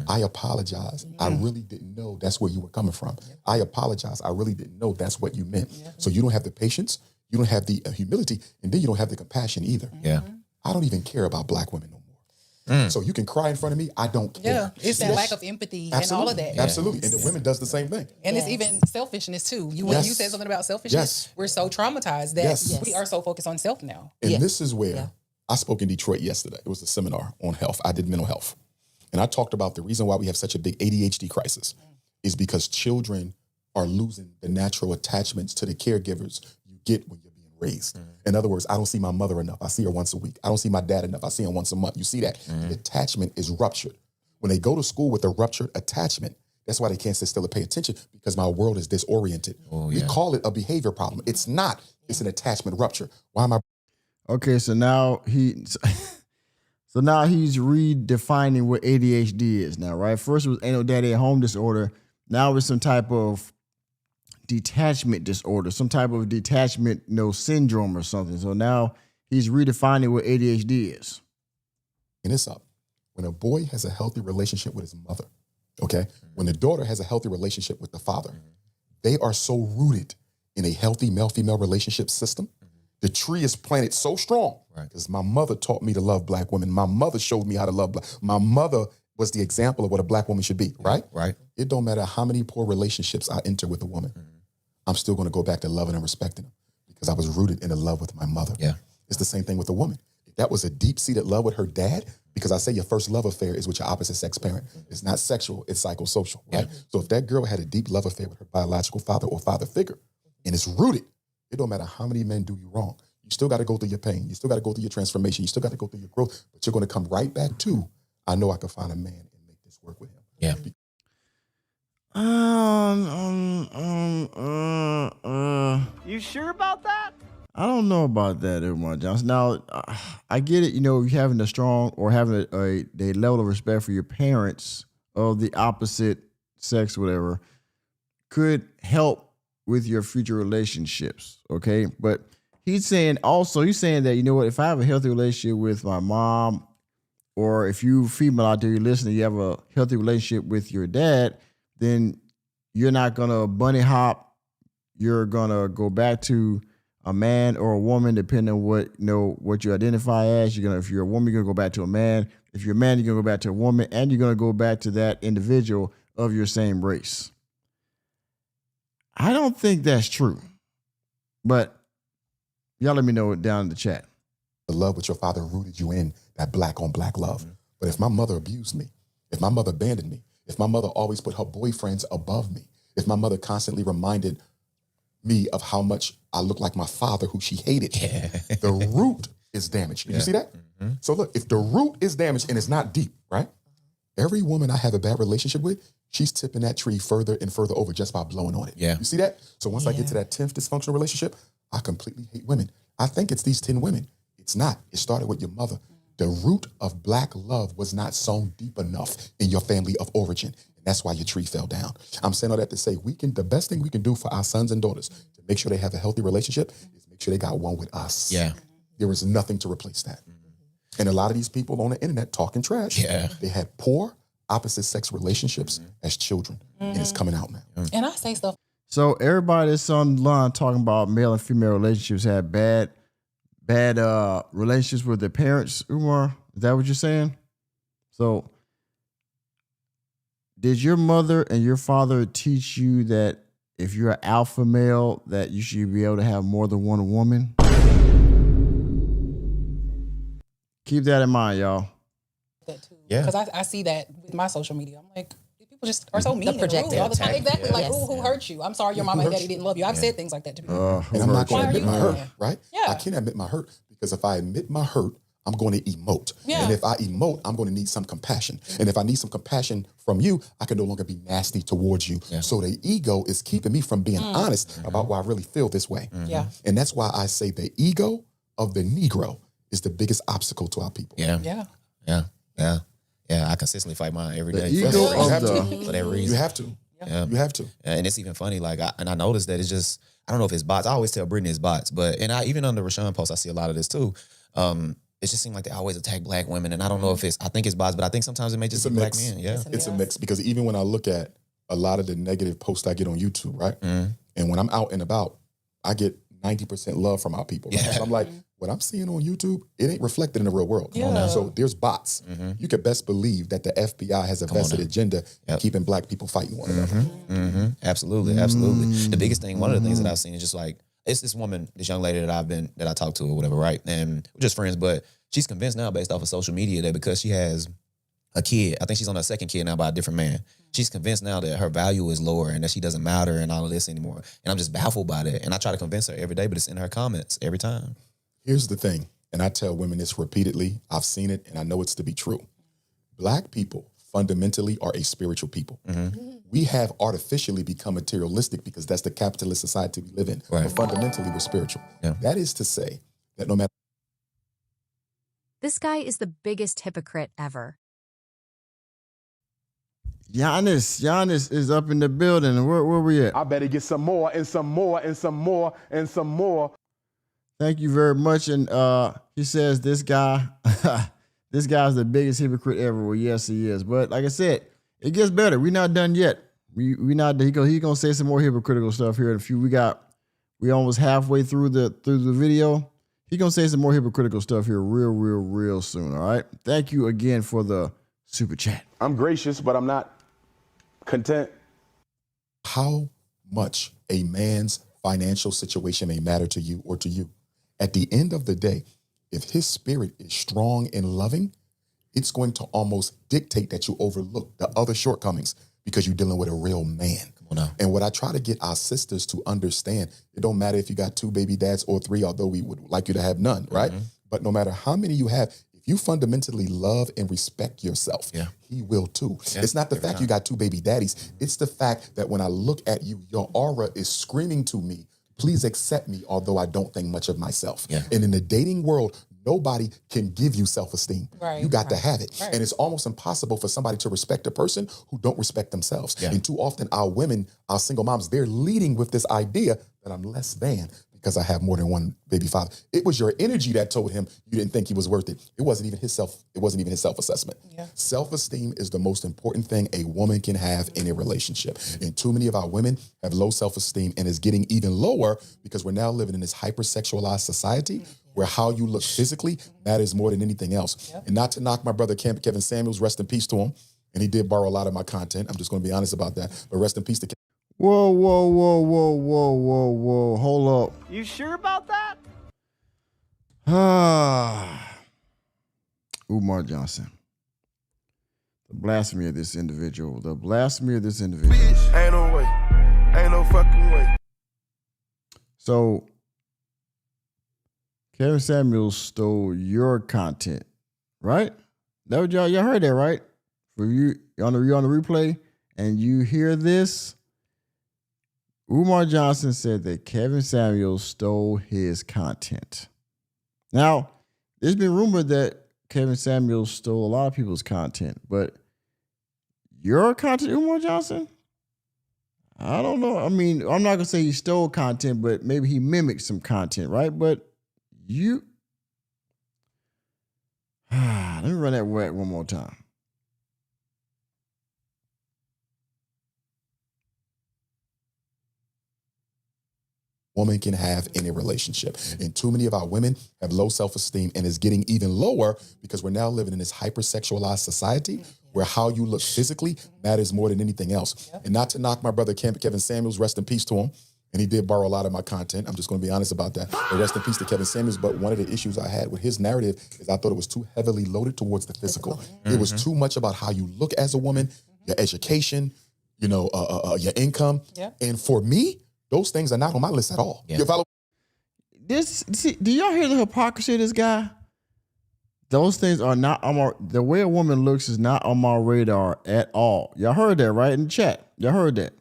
C: I apologize. I really didn't know that's where you were coming from. I apologize. I really didn't know that's what you meant. So you don't have the patience, you don't have the humility, and then you don't have the compassion either.
G: Yeah.
C: I don't even care about black women no more. So you can cry in front of me. I don't care.
H: Yeah, it's that lack of empathy and all of that.
C: Absolutely. And the women does the same thing.
H: And it's even selfishness too. When you said something about selfishness, we're so traumatized that we are so focused on self now.
C: And this is where I spoke in Detroit yesterday. It was a seminar on health. I did mental health. And I talked about the reason why we have such a big ADHD crisis is because children are losing the natural attachments to the caregivers you get when you're being raised. In other words, I don't see my mother enough. I see her once a week. I don't see my dad enough. I see him once a month. You see that? The attachment is ruptured. When they go to school with a ruptured attachment, that's why they can't sit still and pay attention because my world is disoriented. We call it a behavior problem. It's not. It's an attachment rupture. Why am I?
A: Okay, so now he's redefining what ADHD is now, right? First it was ain't no daddy at home disorder. Now it's some type of detachment disorder, some type of detachment, syndrome or something. So now he's redefining what ADHD is.
C: And it's up. When a boy has a healthy relationship with his mother, okay? When the daughter has a healthy relationship with the father, they are so rooted in a healthy male-female relationship system. The tree is planted so strong because my mother taught me to love black women. My mother showed me how to love black. My mother was the example of what a black woman should be, right?
G: Right.
C: It don't matter how many poor relationships I enter with a woman. I'm still going to go back to loving and respecting them because I was rooted in a love with my mother.
G: Yeah.
C: It's the same thing with a woman. If that was a deep-seated love with her dad, because I say your first love affair is with your opposite sex parent. It's not sexual, it's psychosocial, right? So if that girl had a deep love affair with her biological father or father figure, and it's rooted, it don't matter how many men do you wrong. You still got to go through your pain. You still got to go through your transformation. You still got to go through your growth, but you're going to come right back to, I know I can find a man and make this work with him.
G: Yeah.
J: You sure about that?
A: I don't know about that, Umar Johnson. Now, I get it. You having a strong or having a level of respect for your parents of the opposite sex, whatever, could help with your future relationships. Okay, but he's saying that if I have a healthy relationship with my mom, or if you female out there, you're listening, you have a healthy relationship with your dad, then you're not gonna bunny hop. You're gonna go back to a man or a woman, depending on what you identify as. If you're a woman, you're gonna go back to a man. If you're a man, you're gonna go back to a woman, and you're gonna go back to that individual of your same race. I don't think that's true, but y'all let me know down in the chat.
C: The love with your father rooted you in that black on black love. But if my mother abused me, if my mother abandoned me, if my mother always put her boyfriends above me, if my mother constantly reminded me of how much I look like my father who she hated, the root is damaged. You see that? So look, if the root is damaged and it's not deep, right? Every woman I have a bad relationship with, she's tipping that tree further and further over just by blowing on it.
G: Yeah.
C: You see that? So once I get to that 10th dysfunctional relationship, I completely hate women. I think it's these 10 women. It's not. It started with your mother. The root of black love was not sown deep enough in your family of origin. And that's why your tree fell down. I'm saying all that to say the best thing we can do for our sons and daughters to make sure they have a healthy relationship is make sure they got one with us.
G: Yeah.
C: There is nothing to replace that. And a lot of these people on the internet talking trash, they had poor opposite sex relationships as children. And it's coming out now.
H: And I say stuff.
A: So everybody that's online talking about male and female relationships had bad relationships with their parents, Umar. Is that what you're saying? So did your mother and your father teach you that if you're an alpha male, that you should be able to have more than one woman? Keep that in mind, y'all.
H: That too.
G: Yeah.
H: Because I see that with my social media. I'm like, people just are so mean and
F: projecting.
H: rude all the time. Exactly.
G: Yeah.
H: Like, who hurt you? I'm sorry your mama and daddy didn't love you. I've said things like that to people.
C: And I'm not going to
H: Why are
C: admit my
H: you
C: hurt,
H: doing that?
C: right?
H: Yeah.
C: I can't admit my hurt because if I admit my hurt, I'm going to emote.
H: Yeah.
C: And if I emote, I'm going to need some compassion. And if I need some compassion from you, I can no longer be nasty towards you.
G: Yeah.
C: So the ego is keeping me from being honest about why I really feel this way.
H: Yeah.
C: And that's why I say the ego of the Negro is the biggest obstacle to our people.
G: Yeah.
H: Yeah.
G: Yeah. Yeah. Yeah. I consistently fight mine every
A: The
G: day.
A: ego
C: You
A: of
C: have
A: the
C: to.
G: For that
C: You
G: reason.
C: have to.
G: Yeah.
C: You have to.
G: And it's even funny, like, I noticed that it's just, I don't know if it's bots. I always tell Brittany it's bots, and even on the Rashawn post, I see a lot of this too. It just seems like they always attack black women, and I don't know if I think it's bots, but I think sometimes it may just
C: It's
G: be
C: a
G: black
C: mix.
G: men. Yeah.
C: It's a mix because even when I look at a lot of the negative posts I get on YouTube, right?
G: Mm-hmm.
C: And when I'm out and about, I get 90% love from our people. Right?
G: Yeah.
C: So I'm like, what I'm seeing on YouTube, it ain't reflected in the real world.
H: Yeah.
C: So there's bots. You could best believe that the FBI has a vested agenda in keeping black people fighting one another.
G: Absolutely. Absolutely. The biggest thing, one of the things that I've seen is just like, it's this woman, this young lady that I talked to or whatever, right? And we're just friends, but she's convinced now based off of social media that because she has a kid, I think she's on her second kid now by a different man. She's convinced now that her value is lower and that she doesn't matter and all of this anymore. And I'm just baffled by that. And I try to convince her every day, but it's in her comments every time.
C: Here's the thing, and I tell women this repeatedly. I've seen it, and I know it's to be true. Black people fundamentally are a spiritual people. We have artificially become materialistic because that's the capitalist society we live in.
G: Right.
C: But fundamentally, we're spiritual.
G: Yeah.
C: That is to say that no matter
I: This guy is the biggest hypocrite ever.
A: Giannis is up in the building. Where we at?
B: I better get some more and some more and some more and some more.
A: Thank you very much. And he says this guy, this guy's the biggest hypocrite ever. Well, yes, he is. But like I said, it gets better. We're not done yet. We not. He gonna say some more hypocritical stuff here in a few. We almost halfway through the video. He gonna say some more hypocritical stuff here real soon. All right. Thank you again for the super chat.
B: I'm gracious, but I'm not content.
C: how much a man's financial situation may matter to you or to you. At the end of the day, if his spirit is strong and loving, it's going to almost dictate that you overlook the other shortcomings because you're dealing with a real man.
G: Come on now.
C: And what I try to get our sisters to understand, it don't matter if you got 2 baby dads or 3, although we would like you to have none, right? But no matter how many you have, if you fundamentally love and respect yourself, he will too. It's not the fact you got 2 baby daddies. It's the fact that when I look at you, your aura is screaming to me, please accept me, although I don't think much of myself. And in the dating world, nobody can give you self-esteem. You got to have it. And it's almost impossible for somebody to respect a person who don't respect themselves. And too often our women, our single moms, they're leading with this idea that I'm less than because I have more than one baby father. It was your energy that told him you didn't think he was worth it. It wasn't even his self-assessment. Self-esteem is the most important thing a woman can have in a relationship. And too many of our women have low self-esteem and is getting even lower because we're now living in this hypersexualized society where how you look physically matters more than anything else. And not to knock my brother Kevin Samuels, rest in peace to him. And he did borrow a lot of my content. I'm just going to be honest about that. But rest in peace to
A: Whoa. Hold up.
J: You sure about that?
A: Umar Johnson. The blasphemy of this individual.
B: Ain't no way. Ain't no fucking way.
A: So, Kevin Samuels stole your content, right? That was y'all heard that, right? For you on the replay, and you hear this. Umar Johnson said that Kevin Samuels stole his content. Now, there's been rumored that Kevin Samuels stole a lot of people's content, but your content, Umar Johnson? I don't know. I mean, I'm not going to say he stole content, but maybe he mimicked some content, right? But you... Let me run that back one more time.
C: Woman can have in a relationship. And too many of our women have low self-esteem and is getting even lower because we're now living in this hypersexualized society where how you look physically matters more than anything else. And not to knock my brother Kevin Samuels, rest in peace to him. And he did borrow a lot of my content. I'm just going to be honest about that. But rest in peace to Kevin Samuels. But one of the issues I had with his narrative is I thought it was too heavily loaded towards the physical. It was too much about how you look as a woman, your education, your income. And for me, those things are not on my list at all. You follow?
A: Do y'all hear the hypocrisy of this guy? Those things are not on my, the way a woman looks is not on my radar at all. Y'all heard that, right? In the chat. Y'all heard that.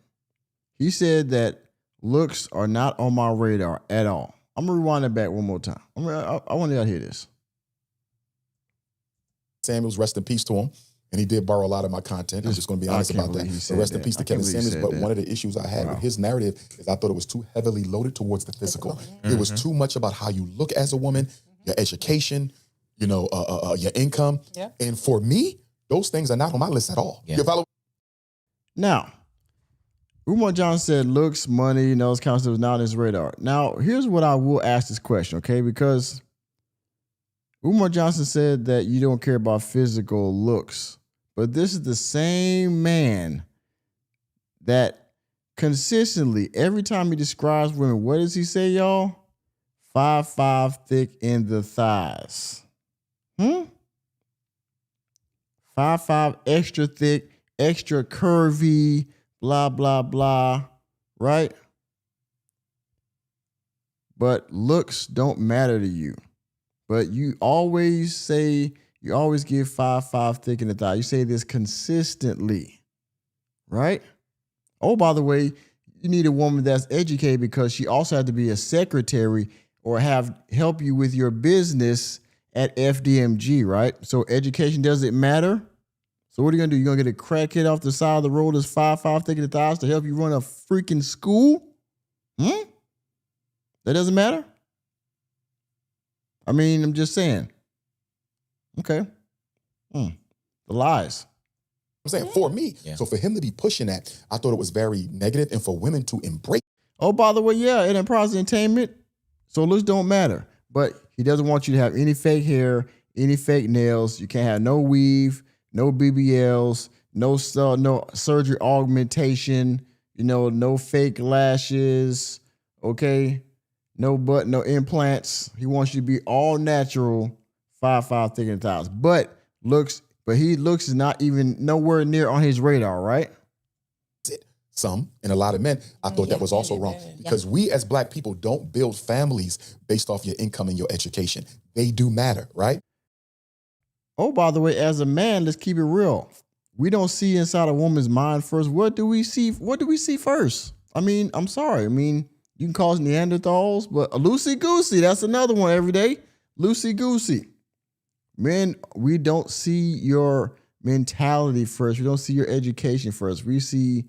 A: He said that looks are not on my radar at all. I'm going to rewind it back one more time. I want y'all to hear this.
C: Samuels, rest in peace to him. And he did borrow a lot of my content. I'm just going to be honest about that. So rest in peace to Kevin Samuels. But one of the issues I had with his narrative is I thought it was too heavily loaded towards the physical. It was too much about how you look as a woman, your education, your income. And for me, those things are not on my list at all. You follow?
A: Now, Umar Johnson said looks, money, and those kind of stuff is not on his radar. Now, here's what I will ask this question, okay? Because Umar Johnson said that you don't care about physical looks. But this is the same man that consistently, every time he describes women, what does he say, y'all? 5'5" thick in the thighs. 5'5" extra thick, extra curvy, blah, blah, blah, right? But looks don't matter to you. But you always say, you always give 5'5" thick in the thigh. You say this consistently, right? Oh, by the way, you need a woman that's educated because she also has to be a secretary or help you with your business at FDMG, right? So education doesn't matter. So what are you gonna do? You're gonna get a crackhead off the side of the road that's 5'5" thick in the thighs to help you run a freaking school? That doesn't matter? I mean, I'm just saying. Okay. The lies.
C: I'm saying for me. So for him to be pushing that, I thought it was very negative, and for women to embrace.
A: Oh, by the way, yeah, it implies entertainment. So looks don't matter. But he doesn't want you to have any fake hair, any fake nails. You can't have no weave, no BBLs, no surgery augmentation, no fake lashes, okay? No butt, no implants. He wants you to be all natural, 5'5" thick in the thighs. But looks is not even nowhere near on his radar, right?
C: Some and a lot of men, I thought that was also wrong because we as Black people don't build families based off your income and your education. They do matter, right?
A: Oh, by the way, as a man, let's keep it real. We don't see inside a woman's mind first. What do we see? What do we see first? I mean, I'm sorry. I mean, you can call us Neanderthals, but loosey-goosey, that's another one every day. Loosey-goosey. Men, we don't see your mentality first. We don't see your education first. We see,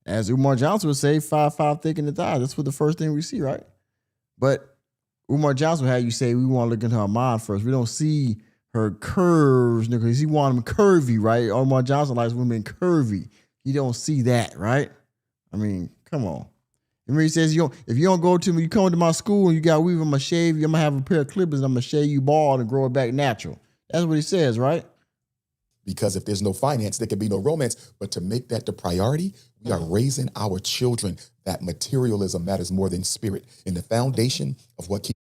A: as Umar Johnson would say, 5'5" thick in the thighs. That's what the first thing we see, right? But Umar Johnson would have you say we want to look into her mind first. We don't see her curves, because he want them curvy, right? Umar Johnson likes women curvy. You don't see that, right? I mean, come on. Remember he says, if you don't go to me, you come to my school and you got weave, I'm going to shave you. I'm going to have a pair of clippers and I'm going to shave you bald and grow it back natural. That's what he says, right?
C: Because if there's no finance, there can be no romance. But to make that the priority, we are raising our children that materialism matters more than spirit. And the foundation of what keeps.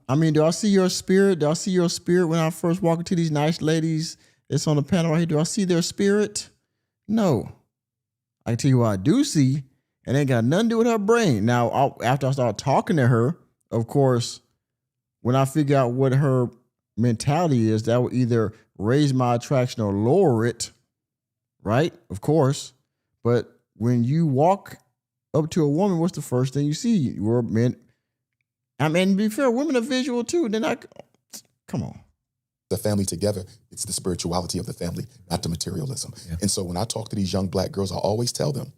A: I mean, do I see your spirit? Do I see your spirit when I first walk into these nice ladies that's on the panel right here? Do I see their spirit? No. I can tell you what I do see, and it ain't got nothing to do with her brain. Now, after I start talking to her, of course, when I figure out what her mentality is, that will either raise my attraction or lower it, right? Of course. But when you walk up to a woman, what's the first thing you see? We're men. I mean, to be fair, women are visual too. Come on.
C: The family together, it's the spirituality of the family, not the materialism. Yeah. And so when I talk to these young black girls, I always tell them,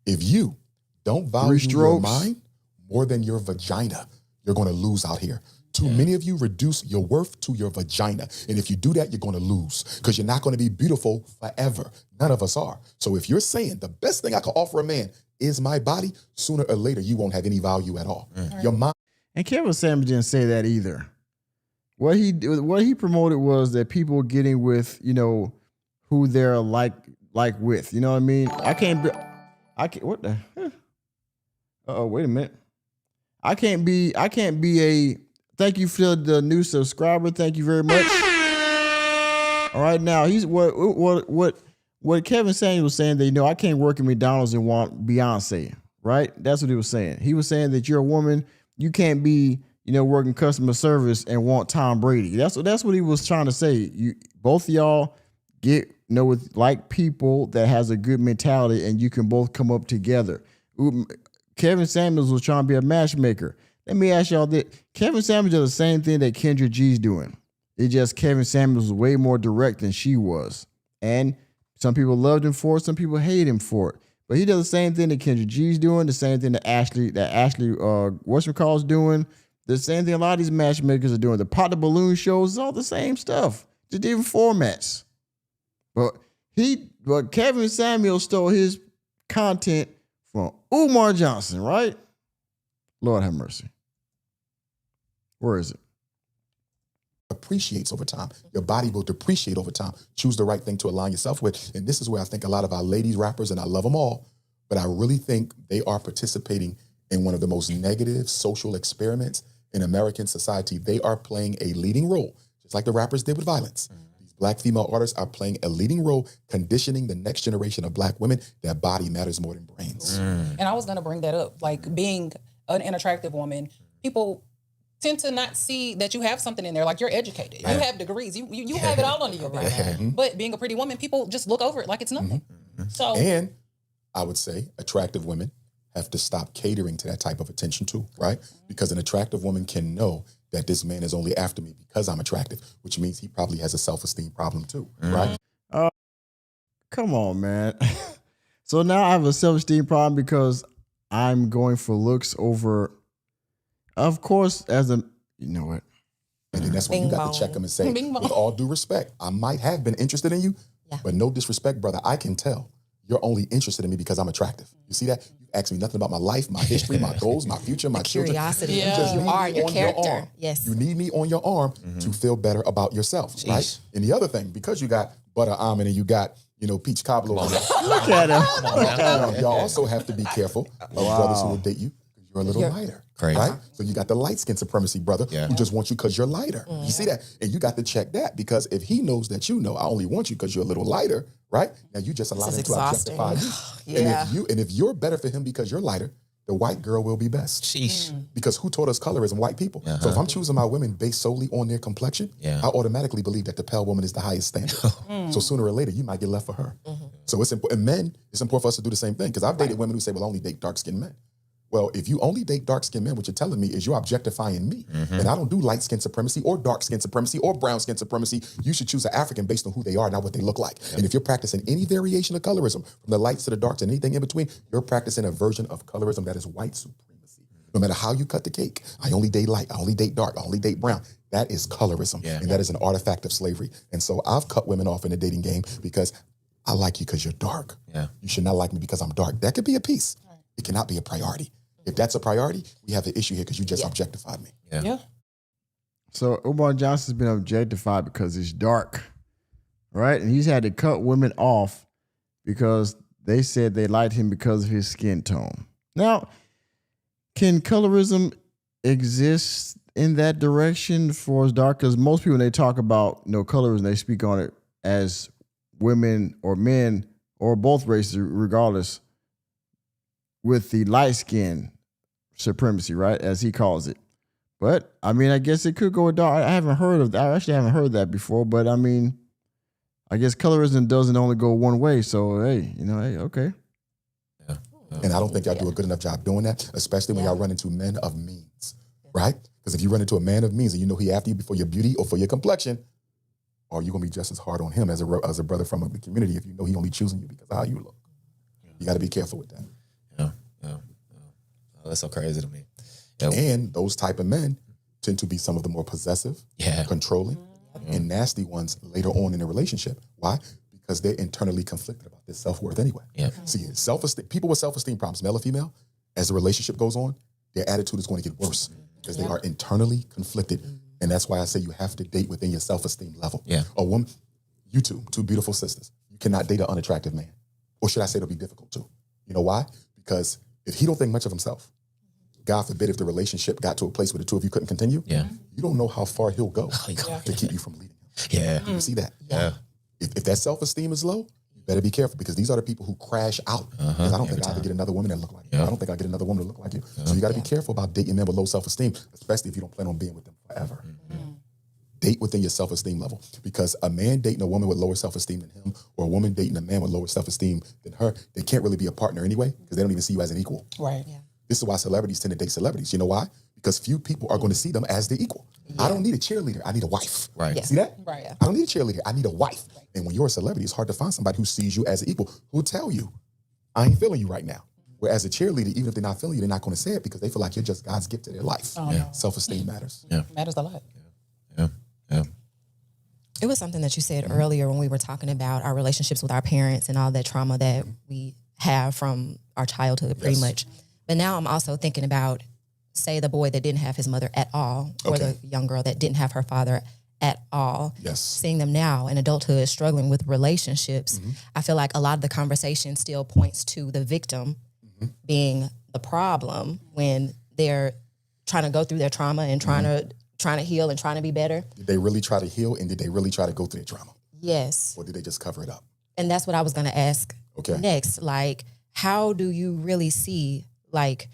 C: if you don't value your mind more than your vagina, you're going to lose out here. Too many of you reduce your worth to your vagina. And if you do that, you're going to lose because you're not going to be beautiful forever. None of us are. So if you're saying the best thing I can offer a man is my body, sooner or later, you won't have any value at all. Your mind.
A: And Kevin Samuels didn't say that either. What he promoted was that people getting with, who they're like with. You know what I mean? What the hell? Uh-oh, wait a minute. I can't be a, thank you for the new subscriber. Thank you very much. All right, now he's what Kevin Samuels was saying that, I can't work at McDonald's and want Beyonce, right? That's what he was saying. He was saying that you're a woman, you can't be, working customer service and want Tom Brady. That's what he was trying to say. Both of y'all get, with like people that has a good mentality and you can both come up together. Kevin Samuels was trying to be a matchmaker. Let me ask y'all that. Kevin Samuels does the same thing that Kendra G's doing. It's just Kevin Samuels was way more direct than she was. And some people loved him for it, some people hate him for it. But he does the same thing that Kendra G's doing, the same thing that Ashley what's doing, the same thing a lot of these matchmakers are doing. The Pot the Balloon shows is all the same stuff, just different formats. But Kevin Samuels stole his content from Umar Johnson, right? Lord have mercy. Where is it?
C: Appreciates over time. Your body will depreciate over time. Choose the right thing to align yourself with. And this is where I think a lot of our ladies rappers, and I love them all, but I really think they are participating in one of the most negative social experiments in American society. They are playing a leading role, just like the rappers did with violence. These black female artists are playing a leading role, conditioning the next generation of black women that body matters more than brains.
H: And I was going to bring that up. Like being an attractive woman, people tend to not see that you have something in there. Like you're educated, you have degrees, you have it all under your belt. But being a pretty woman, people just look over it like it's nothing. So,
C: and I would say attractive women have to stop catering to that type of attention too, right? Because an attractive woman can know that this man is only after me because I'm attractive, which means he probably has a self-esteem problem too, right?
A: Come on, man. So now I have a self-esteem problem because I'm going for looks over. Of course, you know what?
C: And then that's when you got to check them and say, with all due respect, I might have been interested in you, but no disrespect, brother. I can tell you're only interested in me because I'm attractive. You see that? You ask me nothing about my life, my history, my goals, my future, my children.
F: Curiosity.
C: You just need me
F: your
C: on
F: character.
C: your arm.
F: Yes.
C: You need me on your arm to feel better about yourself, right? And the other thing, because you got butter almond and you got, peach cobbler on there.
A: Look at him.
C: Y'all also have to be careful of brothers who will date you because you're a little lighter.
G: Crazy.
C: Right? So you got the light skin supremacy brother who just wants you because you're lighter. You see that? And you got to check that because if he knows that I only want you because you're a little lighter, right? Now you just allowed him to objectify you. And if you're better for him because you're lighter, the white girl will be best.
G: Sheesh.
C: Because who taught us colorism? White people. So if I'm choosing my women based solely on their complexion, I automatically believe that the pale woman is the highest standard. So sooner or later, you might get left for her. So it's important. And men, it's important for us to do the same thing. Because I've dated women who say, well, I only date dark-skinned men. Well, if you only date dark-skinned men, what you're telling me is you're objectifying me. And I don't do light-skin supremacy or dark-skin supremacy or brown-skin supremacy. You should choose an African based on who they are, not what they look like. And if you're practicing any variation of colorism, from the lights to the darks and anything in between, you're practicing a version of colorism that is white supremacy. No matter how you cut the cake, I only date light, I only date dark, I only date brown. That is colorism. And that is an artifact of slavery. And so I've cut women off in the dating game because I like you because you're dark. You should not like me because I'm dark. That could be a piece. It cannot be a priority. If that's a priority, we have an issue here because you just objectified me.
A: So Umar Johnson's been objectified because he's dark, right? And he's had to cut women off because they said they liked him because of his skin tone. Now, can colorism exist in that direction for as dark? Because most people, when they talk about colorism, they speak on it as women or men or both races, regardless, with the light skin supremacy, right, as he calls it. But I mean, I guess it could go dark. I actually haven't heard that before. But I mean, I guess colorism doesn't only go one way. So hey, okay.
C: And I don't think y'all do a good enough job doing that, especially when y'all run into men of means, right? Because if you run into a man of means and you know he after you for your beauty or for your complexion, are you going to be just as hard on him as a brother from the community if you know he only choosing you because of how you look? You got to be careful with that.
G: Yeah. Oh, that's so crazy to me.
C: And those type of men tend to be some of the more possessive, controlling, and nasty ones later on in a relationship. Why? Because they're internally conflicted about their self-worth anyway. Yeah. See, self-esteem, people with self-esteem problems, male or female, as the relationship goes on, their attitude is going to get worse because they are internally conflicted. And that's why I say you have to date within your self-esteem level. Yeah. A woman, you two beautiful sisters, you cannot date an unattractive man. Or should I say it'll be difficult to? You know why? Because if he don't think much of himself, God forbid if the relationship got to a place where the two of you couldn't continue, you don't know how far he'll go to keep you from leaving him. Yeah. You see that? Yeah. If that self-esteem is low, you better be careful because these are the people who crash out. Because I don't think I'll ever get another woman that look like you. I don't think I'll get another woman that look like you. So you got to be careful about dating men with low self-esteem, especially if you don't plan on being with them forever. Date within your self-esteem level because a man dating a woman with lower self-esteem than him or a woman dating a man with lower self-esteem than her, they can't really be a partner anyway because they don't even see you as an equal. Right. Yeah. This is why celebrities tend to date celebrities. You know why? Because few people are going to see them as their equal. I don't need a cheerleader. I need a wife. Right. See that? Right. I don't need a cheerleader. I need a wife. Right. And when you're a celebrity, it's hard to find somebody who sees you as an equal, who'll tell you, I ain't feeling you right now. Whereas a cheerleader, even if they're not feeling you, they're not going to say it because they feel like you're just God's gift to their life. Self-esteem matters.
H: Matters a lot.
F: Yeah. It was something that you said earlier when we were talking about our relationships with our parents and all that trauma that we have from our childhood, pretty much. But now I'm also thinking about, say, the boy that didn't have his mother at all, or the young girl that didn't have her father at all. Yes. Seeing them now in adulthood struggling with relationships, I feel like a lot of the conversation still points to the victim being the problem when they're trying to go through their trauma and trying to heal and trying to be better.
C: Did they really try to heal and did they really try to go through their trauma?
F: Yes.
C: Or did they just cover it up?
F: And that's what I was going to ask next. Like, how do you really see, like,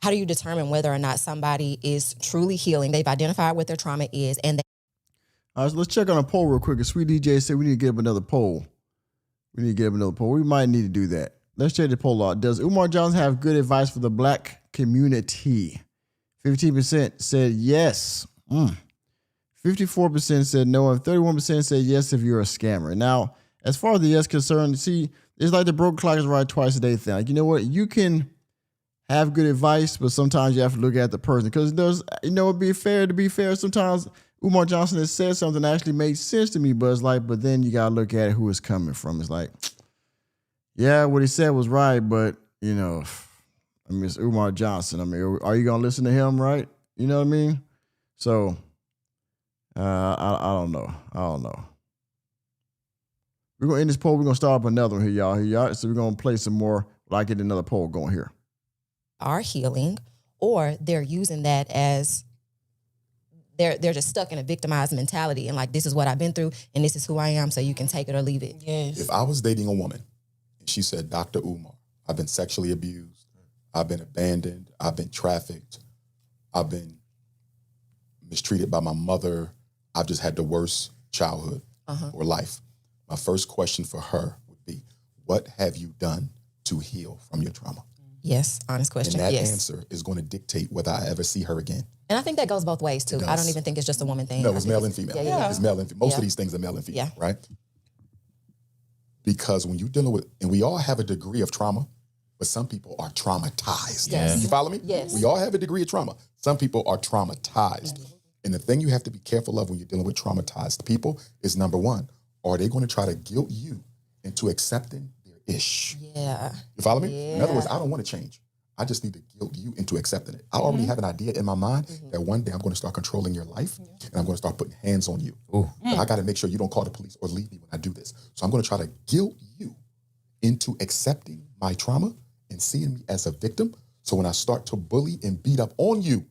F: how do you determine whether or not somebody is truly healing? They've identified what their trauma is. And
A: all right, so let's check on a poll real quick. Sweet DJ said we need to get up another poll. We might need to do that. Let's check the poll out. Does Umar Johnson have good advice for the black community? 15% said yes. 54% said no, and 31% said yes if you're a scammer. Now, as far as the yes concerned, see, it's like the broke clock is right twice a day thing. Like, you know what? You can have good advice, but sometimes you have to look at the person because there's, it'd be fair to be fair. Sometimes Umar Johnson has said something that actually made sense to me, but it's like, but then you got to look at who it's coming from. It's like, yeah, what he said was right, but, it's Umar Johnson. Are you going to listen to him, right? You know what I mean? So, I don't know. We're going to end this poll. We're going to start up another one here, y'all. So we're going to play some more. I'll get another poll going here.
F: Are healing, or they're using that as they're just stuck in a victimized mentality and like, this is what I've been through and this is who I am, so you can take it or leave it.
H: Yes.
C: If I was dating a woman and she said, Dr. Umar, I've been sexually abused, I've been abandoned, I've been trafficked, I've been mistreated by my mother, I've just had the worst childhood or life. My first question for her would be, what have you done to heal from your trauma?
F: Yes, honest question.
C: And that answer is going to dictate whether I ever see her again.
F: And I think that goes both ways, too. I don't even think it's just a woman thing.
C: No, it's male and female. It's male and female. Most of these things are male and female, right? Because when you're dealing with, and we all have a degree of trauma, but some people are traumatized. Yes. You follow me?
F: Yes.
C: We all have a degree of trauma. Some people are traumatized. And the thing you have to be careful of when you're dealing with traumatized people is, number one, are they going to try to guilt you into accepting their ish?
F: Yeah.
C: You follow me? In other words, I don't want to change. I just need to guilt you into accepting it. I already have an idea in my mind that one day I'm going to start controlling your life and I'm going to start putting hands on you. But I got to make sure you don't call the police or leave me when I do this. So I'm going to try to guilt you into accepting my trauma and seeing me as a victim. So when I start to bully and beat up on you,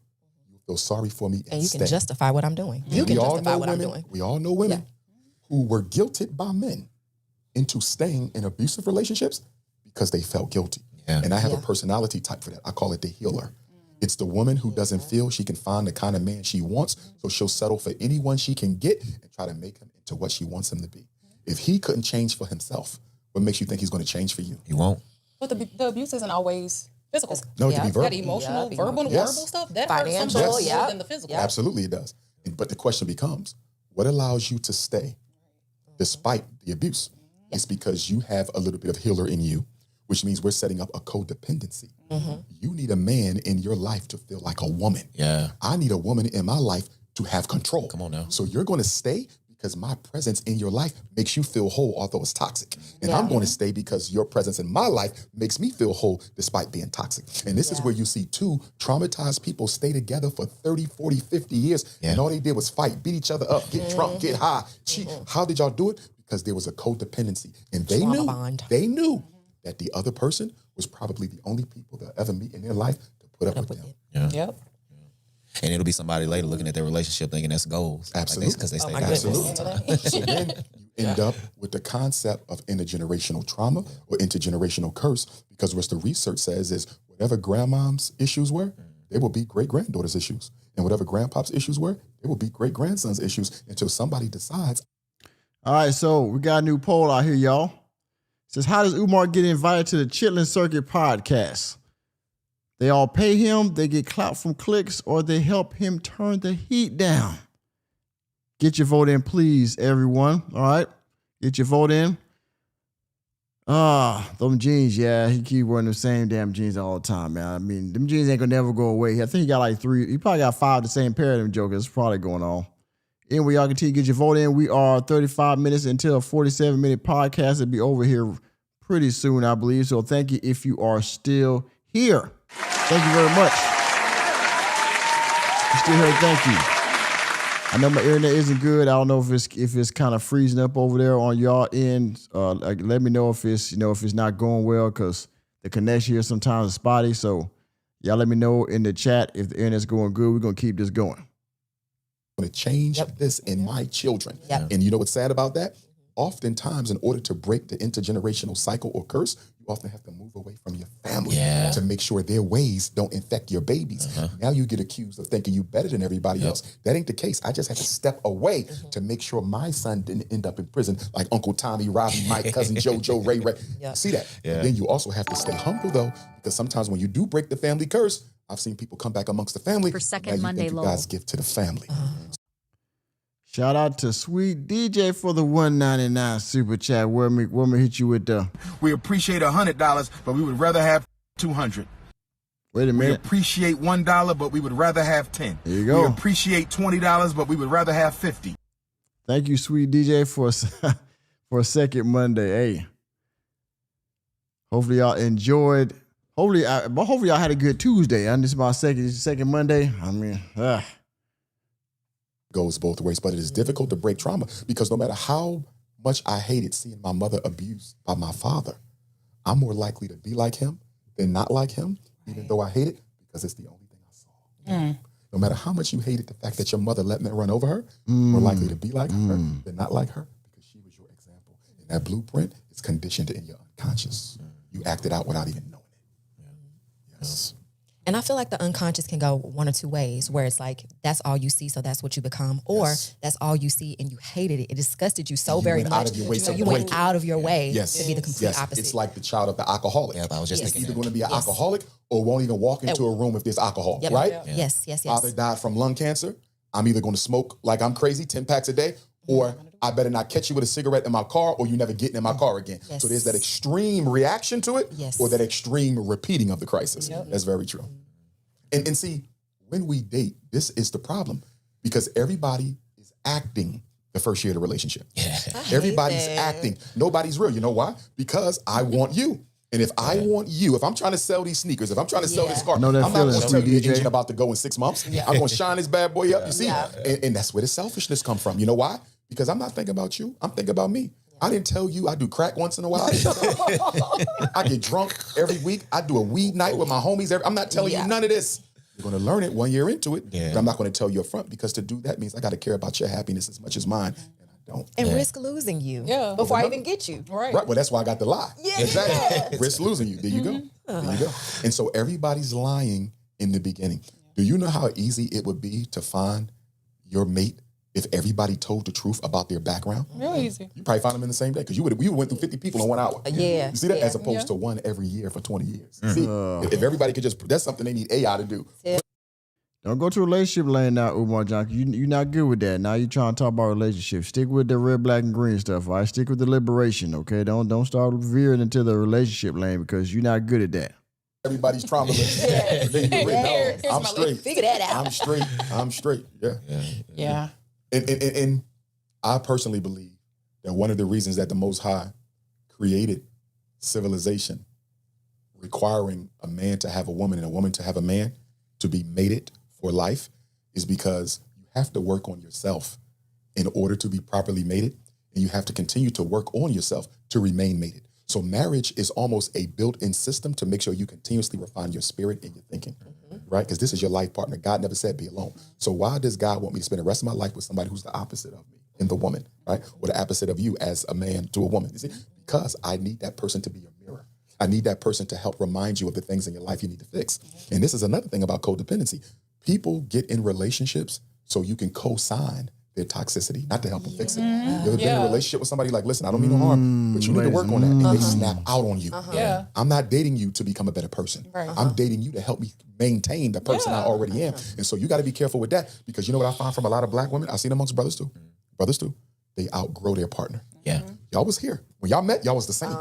C: you feel sorry for me
F: and you can justify what I'm doing. You can justify what I'm doing.
C: We all know women who were guilted by men into staying in abusive relationships because they felt guilty. And I have a personality type for that. I call it the healer. It's the woman who doesn't feel she can find the kind of man she wants, so she'll settle for anyone she can get and try to make him into what she wants him to be. If he couldn't change for himself, what makes you think he's going to change for you?
G: He won't.
H: But the abuse isn't always physical.
C: No, it can be verbal.
H: That emotional, verbal stuff, that
F: Financial,
H: hurts sometimes more than the physical.
C: Absolutely it does. But the question becomes, what allows you to stay despite the abuse? It's because you have a little bit of healer in you, which means we're setting up a codependency. You need a man in your life to feel like a woman.
G: Yeah.
C: I need a woman in my life to have control.
G: Come on now.
C: So you're going to stay because my presence in your life makes you feel whole, although it's toxic. And I'm going to stay because your presence in my life makes me feel whole despite being toxic. And this is where you see two traumatized people stay together for 30, 40, 50 years. And all they did was fight, beat each other up, get drunk, get high, cheat. How did y'all do it? Because there was a codependency. And they knew that the other person was probably the only people they'll ever meet in their life to put up with them.
G: Yeah.
H: Yep.
G: And it'll be somebody later looking at their relationship thinking that's goals.
C: Absolutely.
G: Because they stay
C: Absolutely. So then you end up with the concept of intergenerational trauma or intergenerational curse, because what the research says is whatever grandmom's issues were, they will be great-granddaughter's issues. And whatever grandpop's issues were, they will be great-grandson's issues until somebody decides.
A: All right, so we got a new poll out here, y'all. It says, how does Umar get invited to the Chitlin Circuit podcast? They all pay him, they get clout from clicks, or they help him turn the heat down. Get your vote in, please, everyone. All right? Get your vote in. Them jeans, yeah, he keep wearing the same damn jeans all the time, man. I mean, them jeans ain't gonna never go away. I think he got like 3, he probably got 5 the same pair of them jokers. It's probably going on. Anyway, y'all continue to get your vote in. We are 35 minutes until a 47-minute podcast. It'll be over here pretty soon, I believe. So thank you if you are still here. Thank you very much. You're still here, thank you. I know my internet isn't good. I don't know if it's kind of freezing up over there on y'all end. Let me know if it's not going well, because the connection here sometimes is spotty. So y'all let me know in the chat if the internet's going good. We're gonna keep this going.
C: I'm going to change this in my children. And you know what's sad about that? Oftentimes, in order to break the intergenerational cycle or curse, you often have to move away from your family to make sure their ways don't infect your babies. Now you get accused of thinking you better than everybody else. That ain't the case. I just had to step away to make sure my son didn't end up in prison like Uncle Tommy, Robbie, Mike, Cousin JoJo, Ray. See that? And then you also have to stay humble, though, because sometimes when you do break the family curse, I've seen people come back amongst the family.
I: For second
C: now you
I: Monday
C: think you
I: lull.
C: guys give to the family.
A: Shout out to Sweet DJ for the $1.99 super chat. Where me hit you with the.
E: We appreciate $100, but we would rather have 200.
A: Wait a
E: We
A: minute.
E: appreciate $1, but we would rather have 10.
A: There you go.
E: We appreciate $20, but we would rather have 50.
A: Thank you, Sweet DJ, for a second Monday. Hey, hopefully y'all enjoyed. Hopefully y'all had a good Tuesday. This is my second Monday. I mean,
C: Goes both ways, but it is difficult to break trauma because no matter how much I hated seeing my mother abused by my father, I'm more likely to be like him than not like him, even though I hate it, because it's the only thing I saw. No matter how much you hated the fact that your mother let me run over her, more likely to be like her than not like her, because she was your example. And that blueprint is conditioned in your unconscious. You acted out without even knowing it. Yes.
F: And I feel like the unconscious can go one or two ways, where it's like, that's all you see, so that's what you become. Or that's all you see and you hated it. It disgusted you so very
C: went
F: much.
C: out of your way to
F: you
C: break
F: went
C: it.
F: out of your way
C: Yes.
F: to be the complete opposite.
C: It's like the child of the alcoholic.
G: Yeah, I was just
C: It's
G: thinking
C: either
G: that.
C: going to be an alcoholic or won't even walk into a room if there's alcohol,
F: Yep.
C: right?
F: Yes.
C: Father died from lung cancer. I'm either going to smoke like I'm crazy, 10 packs a day, or I better not catch you with a cigarette in my car, or you never getting in my car again.
F: Yes.
C: So there's that extreme reaction to it,
F: Yes.
C: or that extreme repeating of the crisis. That's very true. And see, when we date, this is the problem, because everybody is acting the first year of the relationship. Everybody's acting. Nobody's real. You know why? Because I want you. And if I want you, if I'm trying to sell these sneakers, if I'm trying to sell this car,
A: Know
C: I'm
A: that
C: not going
A: feeling,
C: to tell you
A: Sweet
C: the
A: DJ.
C: engine about to go in 6 months. I'm going to shine this bad boy up. You see? And that's where the selfishness come from. You know why? Because I'm not thinking about you. I'm thinking about me. I didn't tell you I do crack once in a while. I get drunk every week. I do a weed night with my homies. I'm not telling you none of this. You're going to learn it 1 year into it. But I'm not going to tell you up front, because to do that means I got to care about your happiness as much as mine. And I don't.
F: And risk losing you
H: Yeah.
F: before I even get you.
H: Right.
C: Right. Well, that's why I got the lie.
F: Yeah.
C: Exactly. Risk losing you. There you go. There you go. And so everybody's lying in the beginning. Do you know how easy it would be to find your mate if everybody told the truth about their background,
H: Real easy.
C: you probably find them in the same day because you went through 50 people in 1 hour.
F: Yeah.
C: You see that?
F: Yeah.
C: As opposed to one every year for 20 years. See, if everybody could just, that's something they need AI to do.
A: Don't go to relationship lane now, Umar Johnson. You're not good with that. Now you're trying to talk about relationships. Stick with the red, black, and green stuff, all right? Stick with the liberation, okay? Don't start veering into the relationship lane because you're not good at that.
C: Everybody's trauma list. I'm straight.
F: Figure that out.
C: I'm straight.
H: Yeah.
C: And I personally believe that one of the reasons that the Most High created civilization requiring a man to have a woman and a woman to have a man to be mated for life is because you have to work on yourself in order to be properly mated, and you have to continue to work on yourself to remain mated. So marriage is almost a built-in system to make sure you continuously refine your spirit and your thinking, right? Because this is your life partner. God never said be alone. So why does God want me to spend the rest of my life with somebody who's the opposite of me in the woman, right? Or the opposite of you as a man to a woman? You see, because I need that person to be your mirror. I need that person to help remind you of the things in your life you need to fix. And this is another thing about codependency. People get in relationships so you can co-sign their toxicity, not to help them fix it. You ever been in a relationship with somebody like, listen, I don't mean no harm, but you need to work on that. And they snap out on you.
H: Yeah.
C: I'm not dating you to become a better person.
H: Right.
C: I'm dating you to help me maintain the person I already am. And so you got to be careful with that because you know what I find from a lot of black women? I see it amongst brothers too. Brothers too. They outgrow their partner.
G: Yeah.
C: Y'all was here. When y'all met, y'all was the same.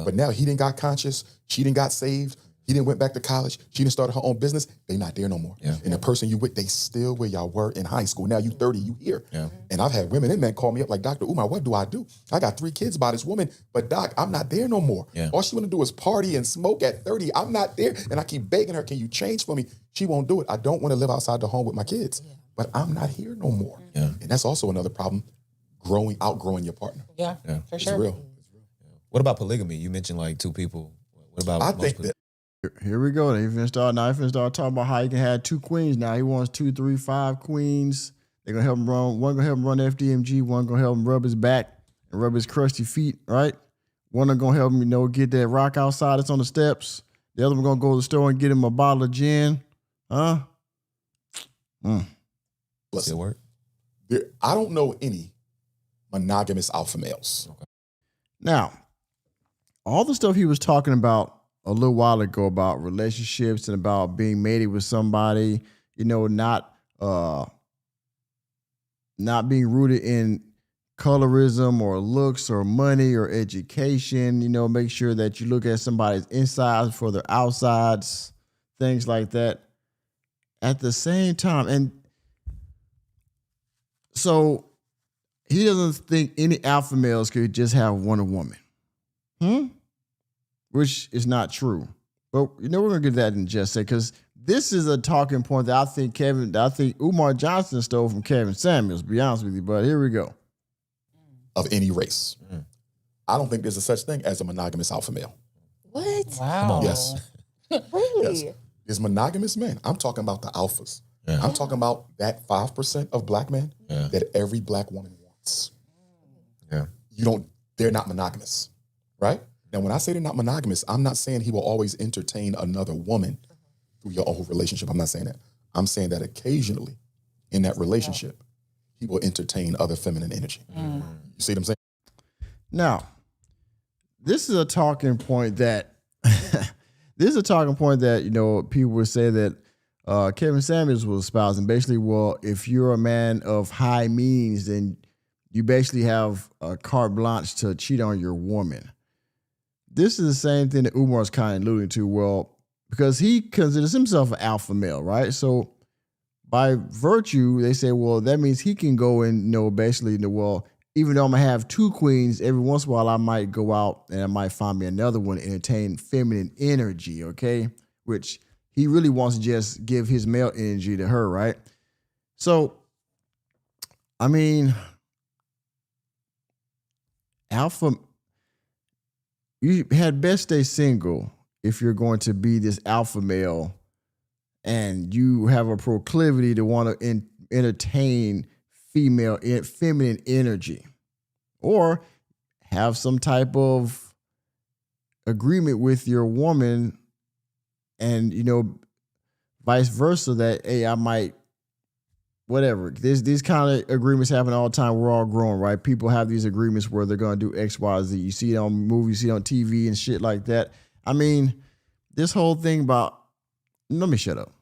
C: But now he didn't got conscious. She didn't got saved. He didn't went back to college. She didn't start her own business. They not there no more.
G: Yeah.
C: And the person you with, they still where y'all were in high school. Now you 30, you here.
G: Yeah.
C: And I've had women and men call me up like, Dr. Umar, what do I do? I got 3 kids by this woman, but doc, I'm not there no more.
G: Yeah.
C: All she want to do is party and smoke at 30. I'm not there. And I keep begging her, can you change for me? She won't do it. I don't want to live outside the home with my kids, but I'm not here no more.
G: Yeah.
C: And that's also another problem, outgrowing your partner.
H: Yeah. For
C: It's
H: sure.
C: real.
G: What about polygamy? You mentioned like 2 people. What about
C: I
G: most
C: think
G: poly-
C: that
A: Here we go. He finna start talking about how he can have 2 queens now. He wants 2, 3, 5 queens. They're gonna help him run. One gonna help him run FDMG. One gonna help him rub his back and rub his crusty feet. Right. One gonna help him, get that rock outside that's on the steps. The other one gonna go to the store and get him a bottle of gin. Huh?
G: Still work?
C: I don't know any monogamous alpha males.
A: Now, all the stuff he was talking about a little while ago about relationships and about being mated with somebody, not being rooted in colorism or looks or money or education, make sure that you look at somebody's insides for their outsides, things like that. At the same time, and so he doesn't think any alpha males could just have one woman. Which is not true. But we're gonna get that in just a second, because this is a talking point that I think Umar Johnson stole from Kevin Samuels, to be honest with you. But here we go.
C: Of any race. I don't think there's a such thing as a monogamous alpha male.
F: What?
H: Wow.
G: Come on.
C: Yes.
F: Really?
C: Yes. There's monogamous men. I'm talking about the alphas. I'm talking about that 5% of black men that every black woman wants.
G: Yeah.
C: They're not monogamous, right? Now, when I say they're not monogamous, I'm not saying he will always entertain another woman through your whole relationship. I'm not saying that. I'm saying that occasionally in that relationship, he will entertain other feminine energy. You see what I'm saying?
A: Now, this is a talking point that people would say that Kevin Samuels was espousing. Basically, well, if you're a man of high means, then you basically have a carte blanche to cheat on your woman. This is the same thing that Umar is kind of alluding to. Well, because he considers himself an alpha male, right? So by virtue, they say, well, that means he can go and, even though I'm going to have 2 queens, every once in a while I might go out and I might find me another one to entertain feminine energy, okay? Which he really wants to just give his male energy to her, right? So, I mean, you had best stay single if you're going to be this alpha male and you have a proclivity to want to entertain feminine energy, or have some type of agreement with your woman and, vice versa, that, hey, I might whatever. These kind of agreements happen all the time. We're all growing, right? People have these agreements where they're going to do X, Y, Z. You see it on movies, you see it on TV and shit like that. I mean, this whole thing about, let me shut up.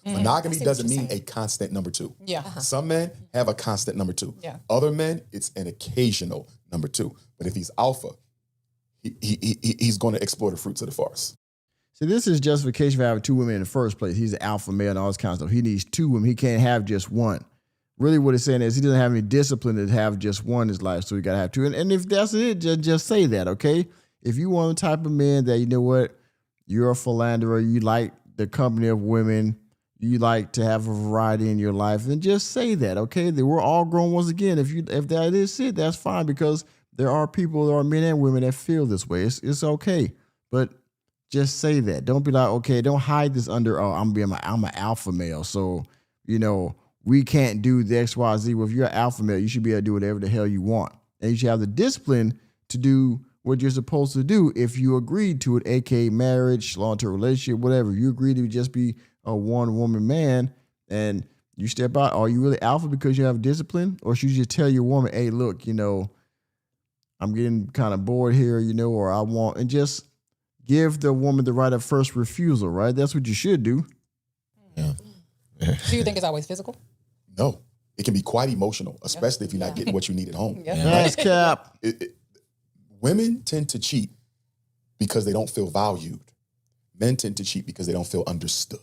C: Monogamy doesn't mean a constant number two.
H: Yeah.
C: Some men have a constant number two.
H: Yeah.
C: Other men, it's an occasional number two. But if he's alpha, he's going to explore the fruits of the forest.
A: So this is justification for having two women in the first place. He's an alpha male and all this kind of stuff. He needs two women. He can't have just one. Really what it's saying is he doesn't have any discipline to have just one in his life, so he got to have two. And if that's it, just say that, okay? If you want the type of man that, you know what, you're a philanderer, you like the company of women, you like to have a variety in your life, then just say that, okay? That we're all grown once again. If that is it, that's fine, because there are men and women that feel this way. It's okay. But just say that. Don't be like, okay, don't hide this under, I'm an alpha male, so, you know, we can't do the X, Y, Z. Well, if you're an alpha male, you should be able to do whatever the hell you want. And you should have the discipline to do what you're supposed to do if you agreed to it, aka marriage, long-term relationship, whatever. You agree to just be a one-woman man and you step out. Are you really alpha because you have discipline? Or should you just tell your woman, hey, look, you know, I'm getting kind of bored here, you know, or I want, and just give the woman the right of first refusal, right? That's what you should do.
C: Yeah.
H: Do you think it's always physical?
C: No. It can be quite emotional, especially if you're not getting what you need at home.
H: Yeah.
A: Nice cap.
C: Women tend to cheat because they don't feel valued. Men tend to cheat because they don't feel understood.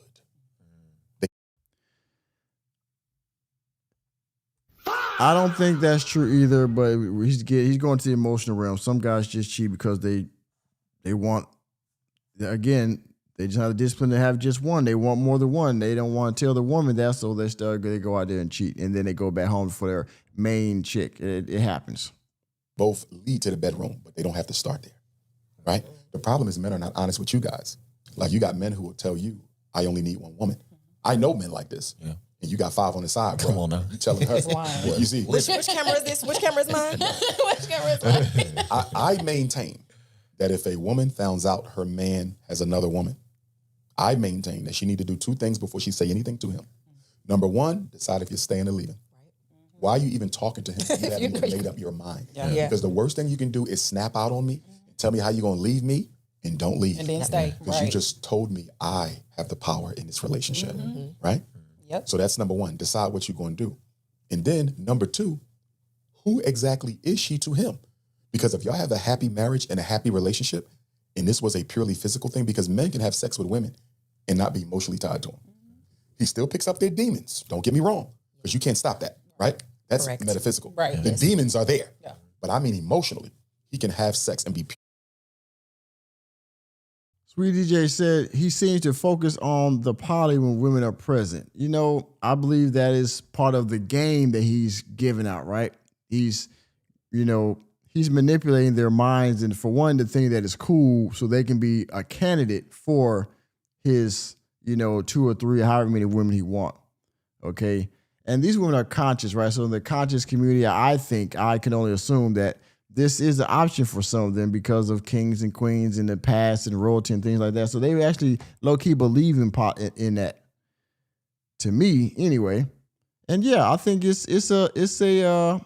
A: I don't think that's true either, but he's going to the emotional realm. Some guys just cheat because they want, again, they just have the discipline to have just one. They want more than one. They don't want to tell the woman that, so they go out there and cheat, and then they go back home for their main chick. It happens.
C: Both lead to the bedroom, but they don't have to start there, right? The problem is men are not honest with you guys. Like, you got men who will tell you, I only need one woman. I know men like this. Yeah. And you got 5 on the side, bro.
G: Come on now.
C: You telling her. What you see?
F: Which camera is this? Which camera is mine? Which camera is mine?
C: I maintain that if a woman finds out her man has another woman, I maintain that she need to do 2 things before she say anything to him. Number 1, decide if you're staying or leaving. Why are you even talking to him if you haven't even made up your mind?
H: Yeah.
C: Because the worst thing you can do is snap out on me, and tell me how you're going to leave me, and don't leave.
H: And then stay.
C: Because you just told me I have the power in this relationship, right?
H: Yep.
C: So that's number 1. Decide what you're going to do. And then number 2, who exactly is she to him? Because if y'all have a happy marriage and a happy relationship, and this was a purely physical thing, because men can have sex with women and not be emotionally tied to them. He still picks up their demons. Don't get me wrong, because you can't stop that, right? That's
F: Correct.
C: metaphysical.
H: Right.
C: The demons are there.
H: Yeah.
C: But I mean emotionally, he can have sex and be pure.
A: Sweet DJ said he seems to focus on the poly when women are present. You know, I believe that is part of the game that he's giving out, right? He's manipulating their minds, and for one, to think that it's cool so they can be a candidate for his, 2 or 3, however many women he want. Okay. And these women are conscious, right? So in the conscious community, I think I can only assume that this is an option for some of them because of kings and queens in the past and royalty and things like that. So they actually low-key believe in that. To me, anyway. And yeah, I think it's a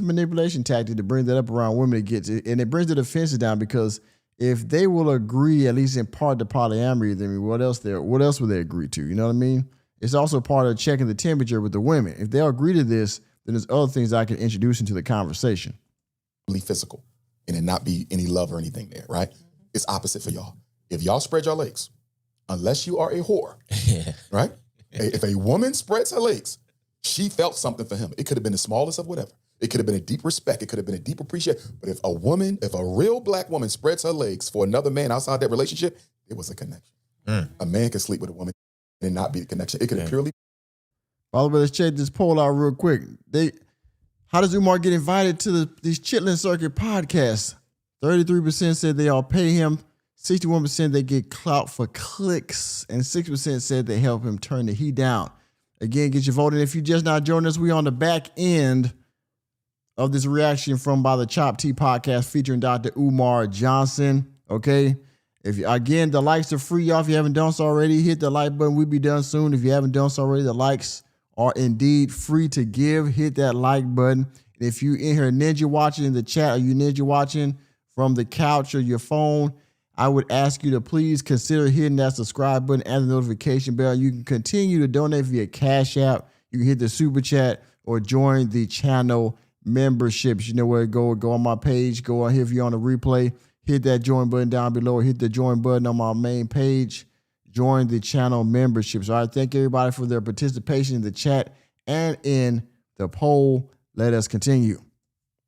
A: manipulation tactic to bring that up around women. And it brings the defenses down, because if they will agree, at least in part, to polyamory, then what else would they agree to? You know what I mean? It's also part of checking the temperature with the women. If they'll agree to this, then there's other things I can introduce into the conversation.
C: Physical, and it not be any love or anything there, right? It's opposite for y'all. If y'all spread your legs, unless you are a whore, right? If a woman spreads her legs, she felt something for him. It could have been the smallest of whatever. It could have been a deep respect. It could have been a deep appreciation. But if a real black woman spreads her legs for another man outside that relationship, it was a connection. A man can sleep with a woman and not be the connection. It could have purely.
A: By the way, let's check this poll out real quick. How does Umar get invited to these Chitlin Circuit podcasts? 33% said they all pay him. 61% they get clout for clicks. And 6% said they help him turn the heat down. Again, get your vote in. If you're just not joining us, we on the back end of this reaction from By the Chop Tea podcast featuring Dr. Umar Johnson. Okay? Again, the likes are free, y'all. If you haven't done so already, hit the like button. We'll be done soon. If you haven't done so already, the likes are indeed free to give. Hit that like button. And if you in here ninja watching in the chat, or you ninja watching from the couch or your phone, I would ask you to please consider hitting that subscribe button and the notification bell. You can continue to donate via Cash App. You can hit the super chat or join the channel memberships. You know where to go. Go on my page. Go on here if you're on the replay. Hit that join button down below. Hit the join button on my main page. Join the channel memberships. All right. Thank everybody for their participation in the chat and in the poll. Let us continue.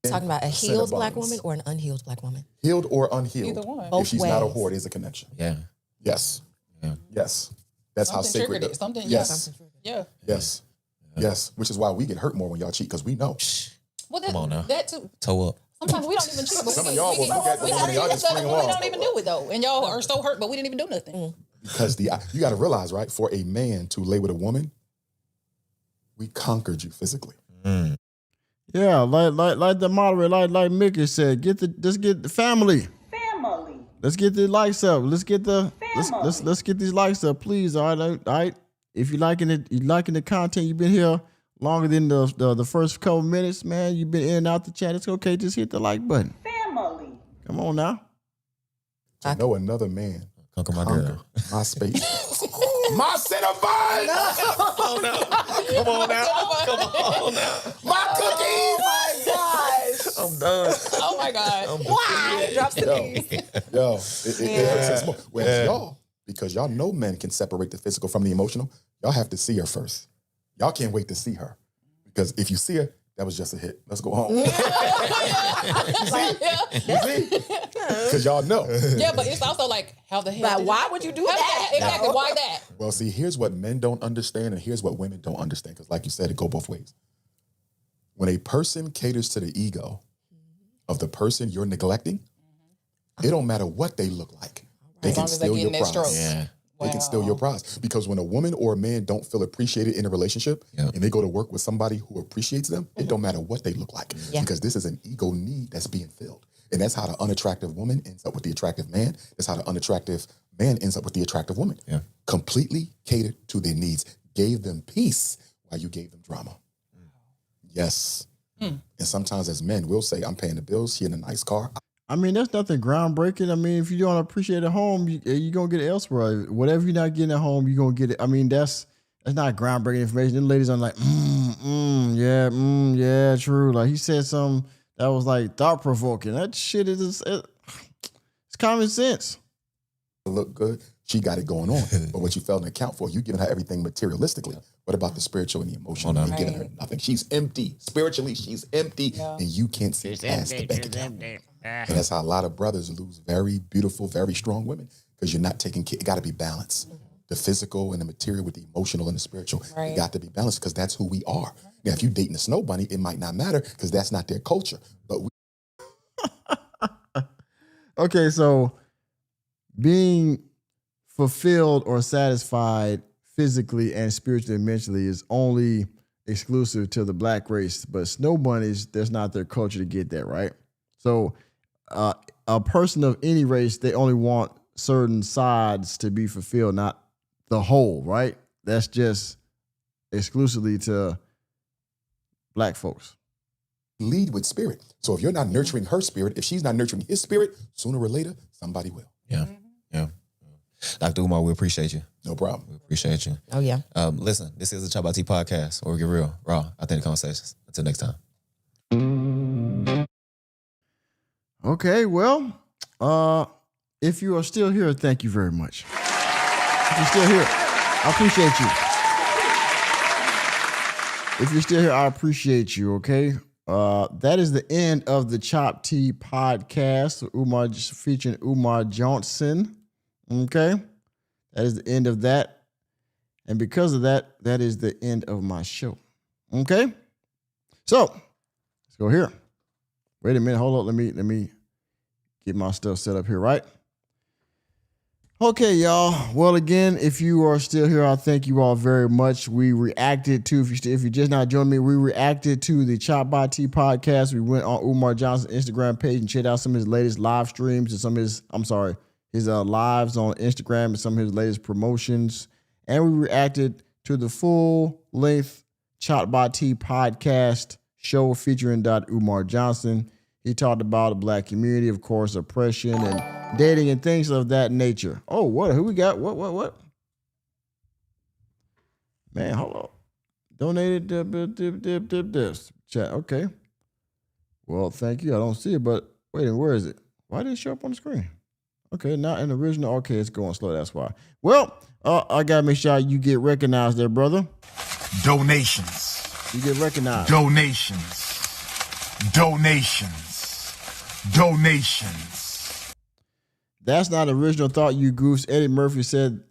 F: Talking about a healed black woman or an unhealed black woman?
C: Healed or unhealed.
H: Either one.
C: If she's not a whore, there's a connection.
G: Yeah.
C: Yes.
G: Yeah.
C: Yes. That's
H: Something
C: how sacred
H: triggered
C: it
H: it.
C: is.
H: Something.
C: Yes.
H: Yeah.
C: Yes. Yes. Which is why we get hurt more when y'all cheat, because we know.
H: Well,
G: Come on now.
H: That too.
G: Toe up.
H: Sometimes we don't even cheat. But
C: Some of y'all will look at the woman and y'all just fling them
H: we
C: off.
H: don't even do it though, and y'all are so hurt, but we didn't even do nothing.
C: Because you got to realize, right? For a man to lay with a woman, we conquered you physically.
A: Yeah, like the moderator, like Mickey said, let's get the family.
J: Family.
A: Let's get the likes up. Let's get let's get these likes up, please. All right. If you're liking it, the content, you've been here longer than the first couple minutes, man. You've been in and out the chat. It's okay. Just hit the like button.
J: Family.
A: Come on now.
C: To know another man
G: Conquer my girl.
C: my space. My Cinnabon!
G: Oh no. Come on now. Come on now.
C: My cookies!
F: My gosh.
G: I'm done.
H: Oh my God.
F: Why? Drops the knees.
C: Yo, it hurts us more. Whereas y'all, because y'all know men can separate the physical from the emotional, y'all have to see her first. Y'all can't wait to see her. Because if you see her, that was just a hit. Let's go home. Because y'all know.
H: Yeah, but it's also like, how the hell?
F: But why would you do that?
H: Exactly. Why that?
C: Well, see, here's what men don't understand, and here's what women don't understand. Because, like you said, it go both ways. When a person caters to the ego of the person you're neglecting, it don't matter what they look like. They
H: As
C: can
H: long as they
C: steal
H: getting
C: your
H: that
C: prize.
H: stroke.
G: Yeah.
C: They can steal your prize. Because when a woman or a man don't feel appreciated in a relationship and they go to work with somebody who appreciates them, it don't matter what they look like.
F: Yeah.
C: Because this is an ego need that's being filled. And that's how the unattractive woman ends up with the attractive man. That's how the unattractive man ends up with the attractive woman.
G: Yeah.
C: Completely catered to their needs. Gave them peace while you gave them drama. Yes. And sometimes as men, we'll say, I'm paying the bills, she in a nice car.
A: I mean, that's nothing groundbreaking. I mean, if you don't appreciate it at home, you're going to get it elsewhere. Whatever you're not getting at home, you're going to get it. I mean, that's not groundbreaking information. Them ladies are like, yeah, true. Like he said something that was like thought-provoking. That shit it's common sense.
C: Look good, she got it going on. But what you failed to account for, you giving her everything materialistically. What about the spiritual and the emotional? You're giving her nothing. She's empty. Spiritually, she's empty. And you can't see past the bank account. And that's how a lot of brothers lose very beautiful, very strong women. Because you're not taking care. It got to be balanced. The physical and the material with the emotional and the spiritual. It got to be balanced because that's who we are. Now, if you're dating a snow bunny, it might not matter because that's not their culture. But we
A: Okay, so being fulfilled or satisfied physically and spiritually and mentally is only exclusive to the black race, but snow bunnies, that's not their culture to get that, right? So a person of any race, they only want certain sides to be fulfilled, not the whole, right? That's just exclusively to black folks.
C: lead with spirit. So if you're not nurturing her spirit, if she's not nurturing his spirit, sooner or later, somebody will.
G: Yeah. Yeah. Dr. Umar, we appreciate you.
C: No problem.
G: We appreciate you.
F: Oh, yeah.
G: Listen, this is the Chop About Tea podcast where we get real, raw, authentic conversations. Until next time.
A: Okay, well, if you are still here, thank you very much. If you're still here, I appreciate you. If you're still here, I appreciate you, okay? That is the end of the Chop Tea podcast, Umar featuring Umar Johnson, okay? That is the end of that. And because of that, that is the end of my show, okay? So, let's go here. Wait a minute, hold on, let me get my stuff set up here, right? Okay, y'all. Well, again, if you are still here, I thank you all very much. We reacted to, if you just not joined me, we reacted to the Chop by Tea podcast. We went on Umar Johnson's Instagram page and checked out some of his latest live streams and some of his, his lives on Instagram and some of his latest promotions. And we reacted to the full length Chop by T podcast show featuring Dr. Umar Johnson. He talked about the black community, of course, oppression and dating and things of that nature. Oh, what? Who we got? What? Man, hold on. Donated this chat. Okay. Well, thank you. I don't see it, but wait, where is it? Why didn't it show up on the screen? Okay, not in the original. Okay, it's going slow. That's why. Well, I gotta make sure you get recognized there, brother.
B: Donations.
A: You get recognized.
B: Donations.
A: That's not an original thought, you goose. Eddie Murphy said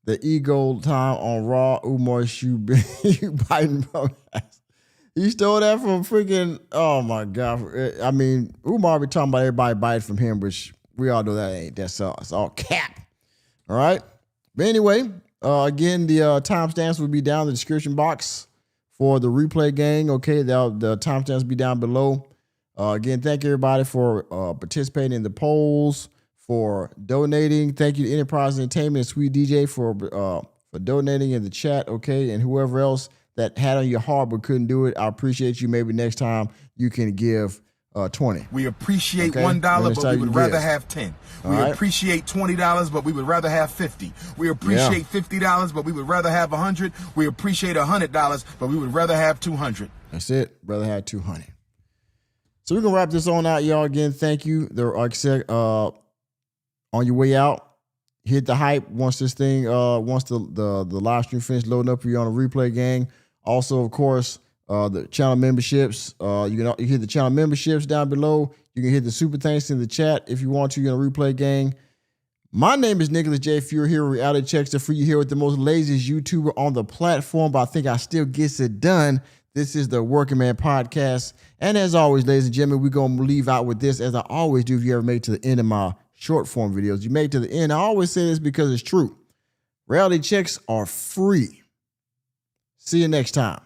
A: the ego time on Raw. Umar, you biting from ass. You stole that from freaking, oh my God. I mean, Umar be talking about everybody biting from him, which we all know that ain't. That's all. It's all cap. All right. But anyway, again, the timestamps will be down in the description box for the replay gang. Okay, the timestamps will be down below. Again, thank you everybody for participating in the polls, for donating. Thank you to Enterprise Entertainment and Sweet DJ for donating in the chat. Okay, and whoever else that had on your heart but couldn't do it, I appreciate you. Maybe next time you can give 20.
B: We appreciate
A: Okay?
B: $1,
A: Next
B: but
A: time
B: we
A: you
B: would rather
A: give.
B: have 10.
A: All
B: We
A: right?
B: appreciate $20, but we would rather have 50. We appreciate $50, but we would rather have 100. We appreciate $100, but we would rather have 200.
A: That's it. Rather have 200. So we're gonna wrap this on out, y'all. Again, thank you. Like I said, on your way out, hit the hype once this thing, once the live stream finished loading up for you on the replay gang. Also, of course, the channel memberships. You can hit the channel memberships down below. You can hit the super thanks in the chat if you want to. You're gonna replay gang. My name is Nicholas J. Fuhrer here, Reality Checks for you here with the most laziest YouTuber on the platform, but I think I still gets it done. This is the Working Man Podcast. And as always, ladies and gentlemen, we're going to leave out with this, as I always do if you ever make it to the end of my short form videos. You make it to the end. I always say this because it's true. Reality checks are free. See you next time.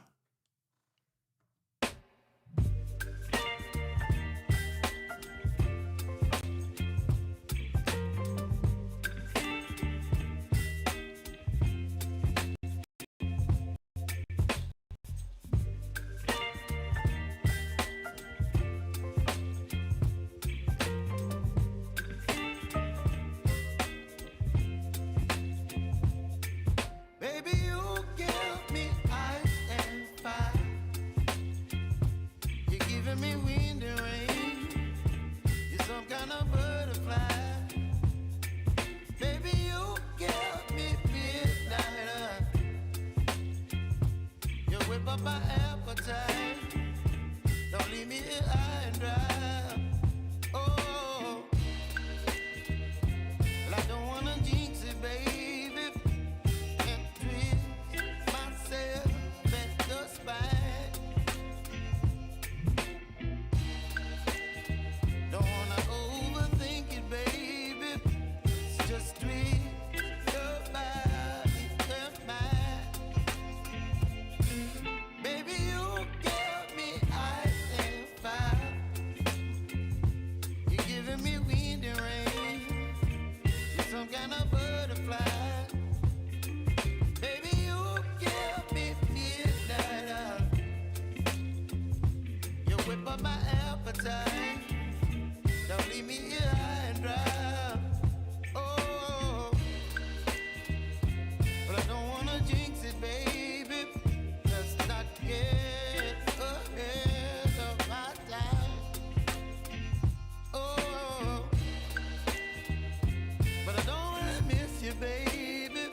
K: Baby, you give me ice and fire. You're giving me wind and rain. You're some kind of butterfly. Baby, you give me midnight. You whip up my appetite. Don't leave me here high and dry. Oh, well, I don't wanna jinx it, baby. Don't leave me here high and dry. Oh, but I don't wanna jinx it, baby. Let's not get ahead of my time. Oh, but I don't wanna miss you, baby.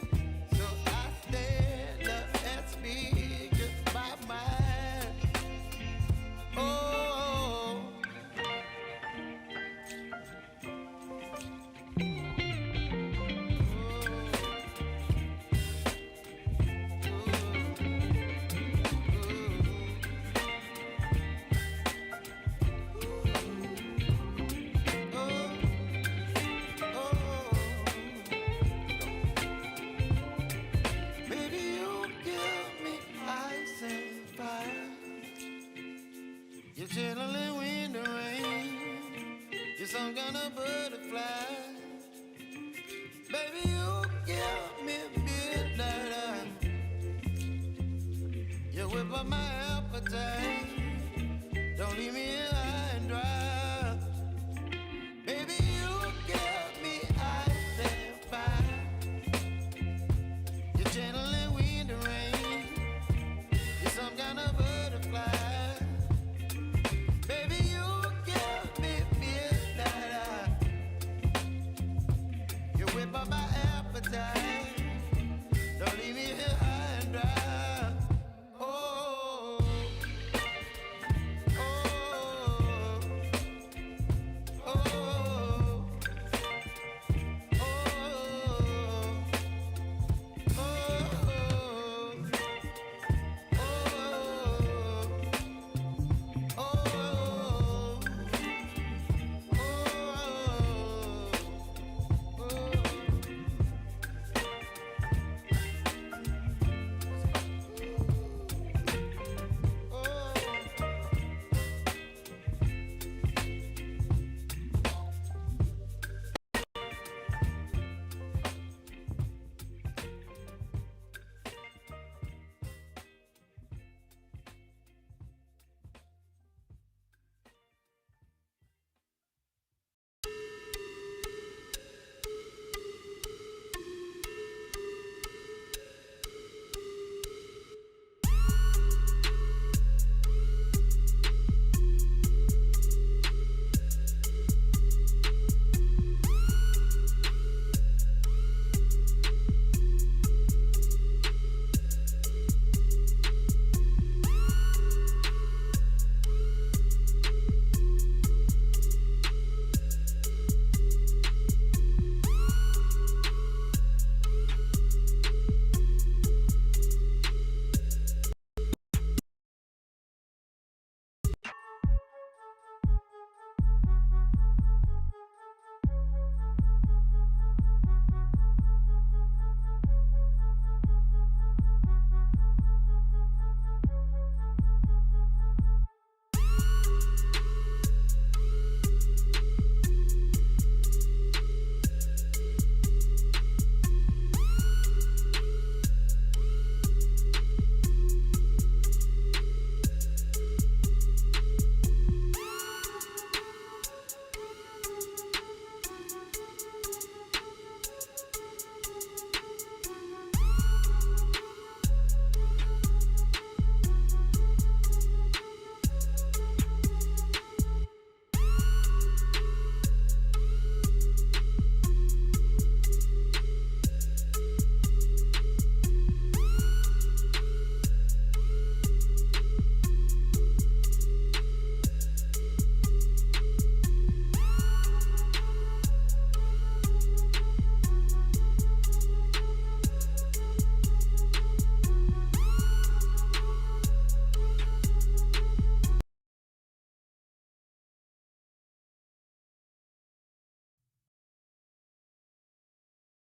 K: So I stand up and speak just my mind. Oh. You're chilling wind and rain. You're some kind of butterfly. Baby, you give me midnight. You whip up my appetite. Don't leave me here high and dry. Baby, you give me ice and fire. You're channeling wind and rain. You're some kind of butterfly. Baby, you give me midnight. You whip up my appetite. Don't leave me here high and dry. Oh, oh, oh, oh,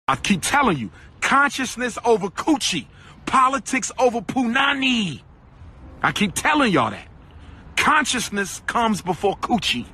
B: I keep telling you, consciousness over coochie, politics over punani. I keep telling y'all that. Consciousness comes before coochie.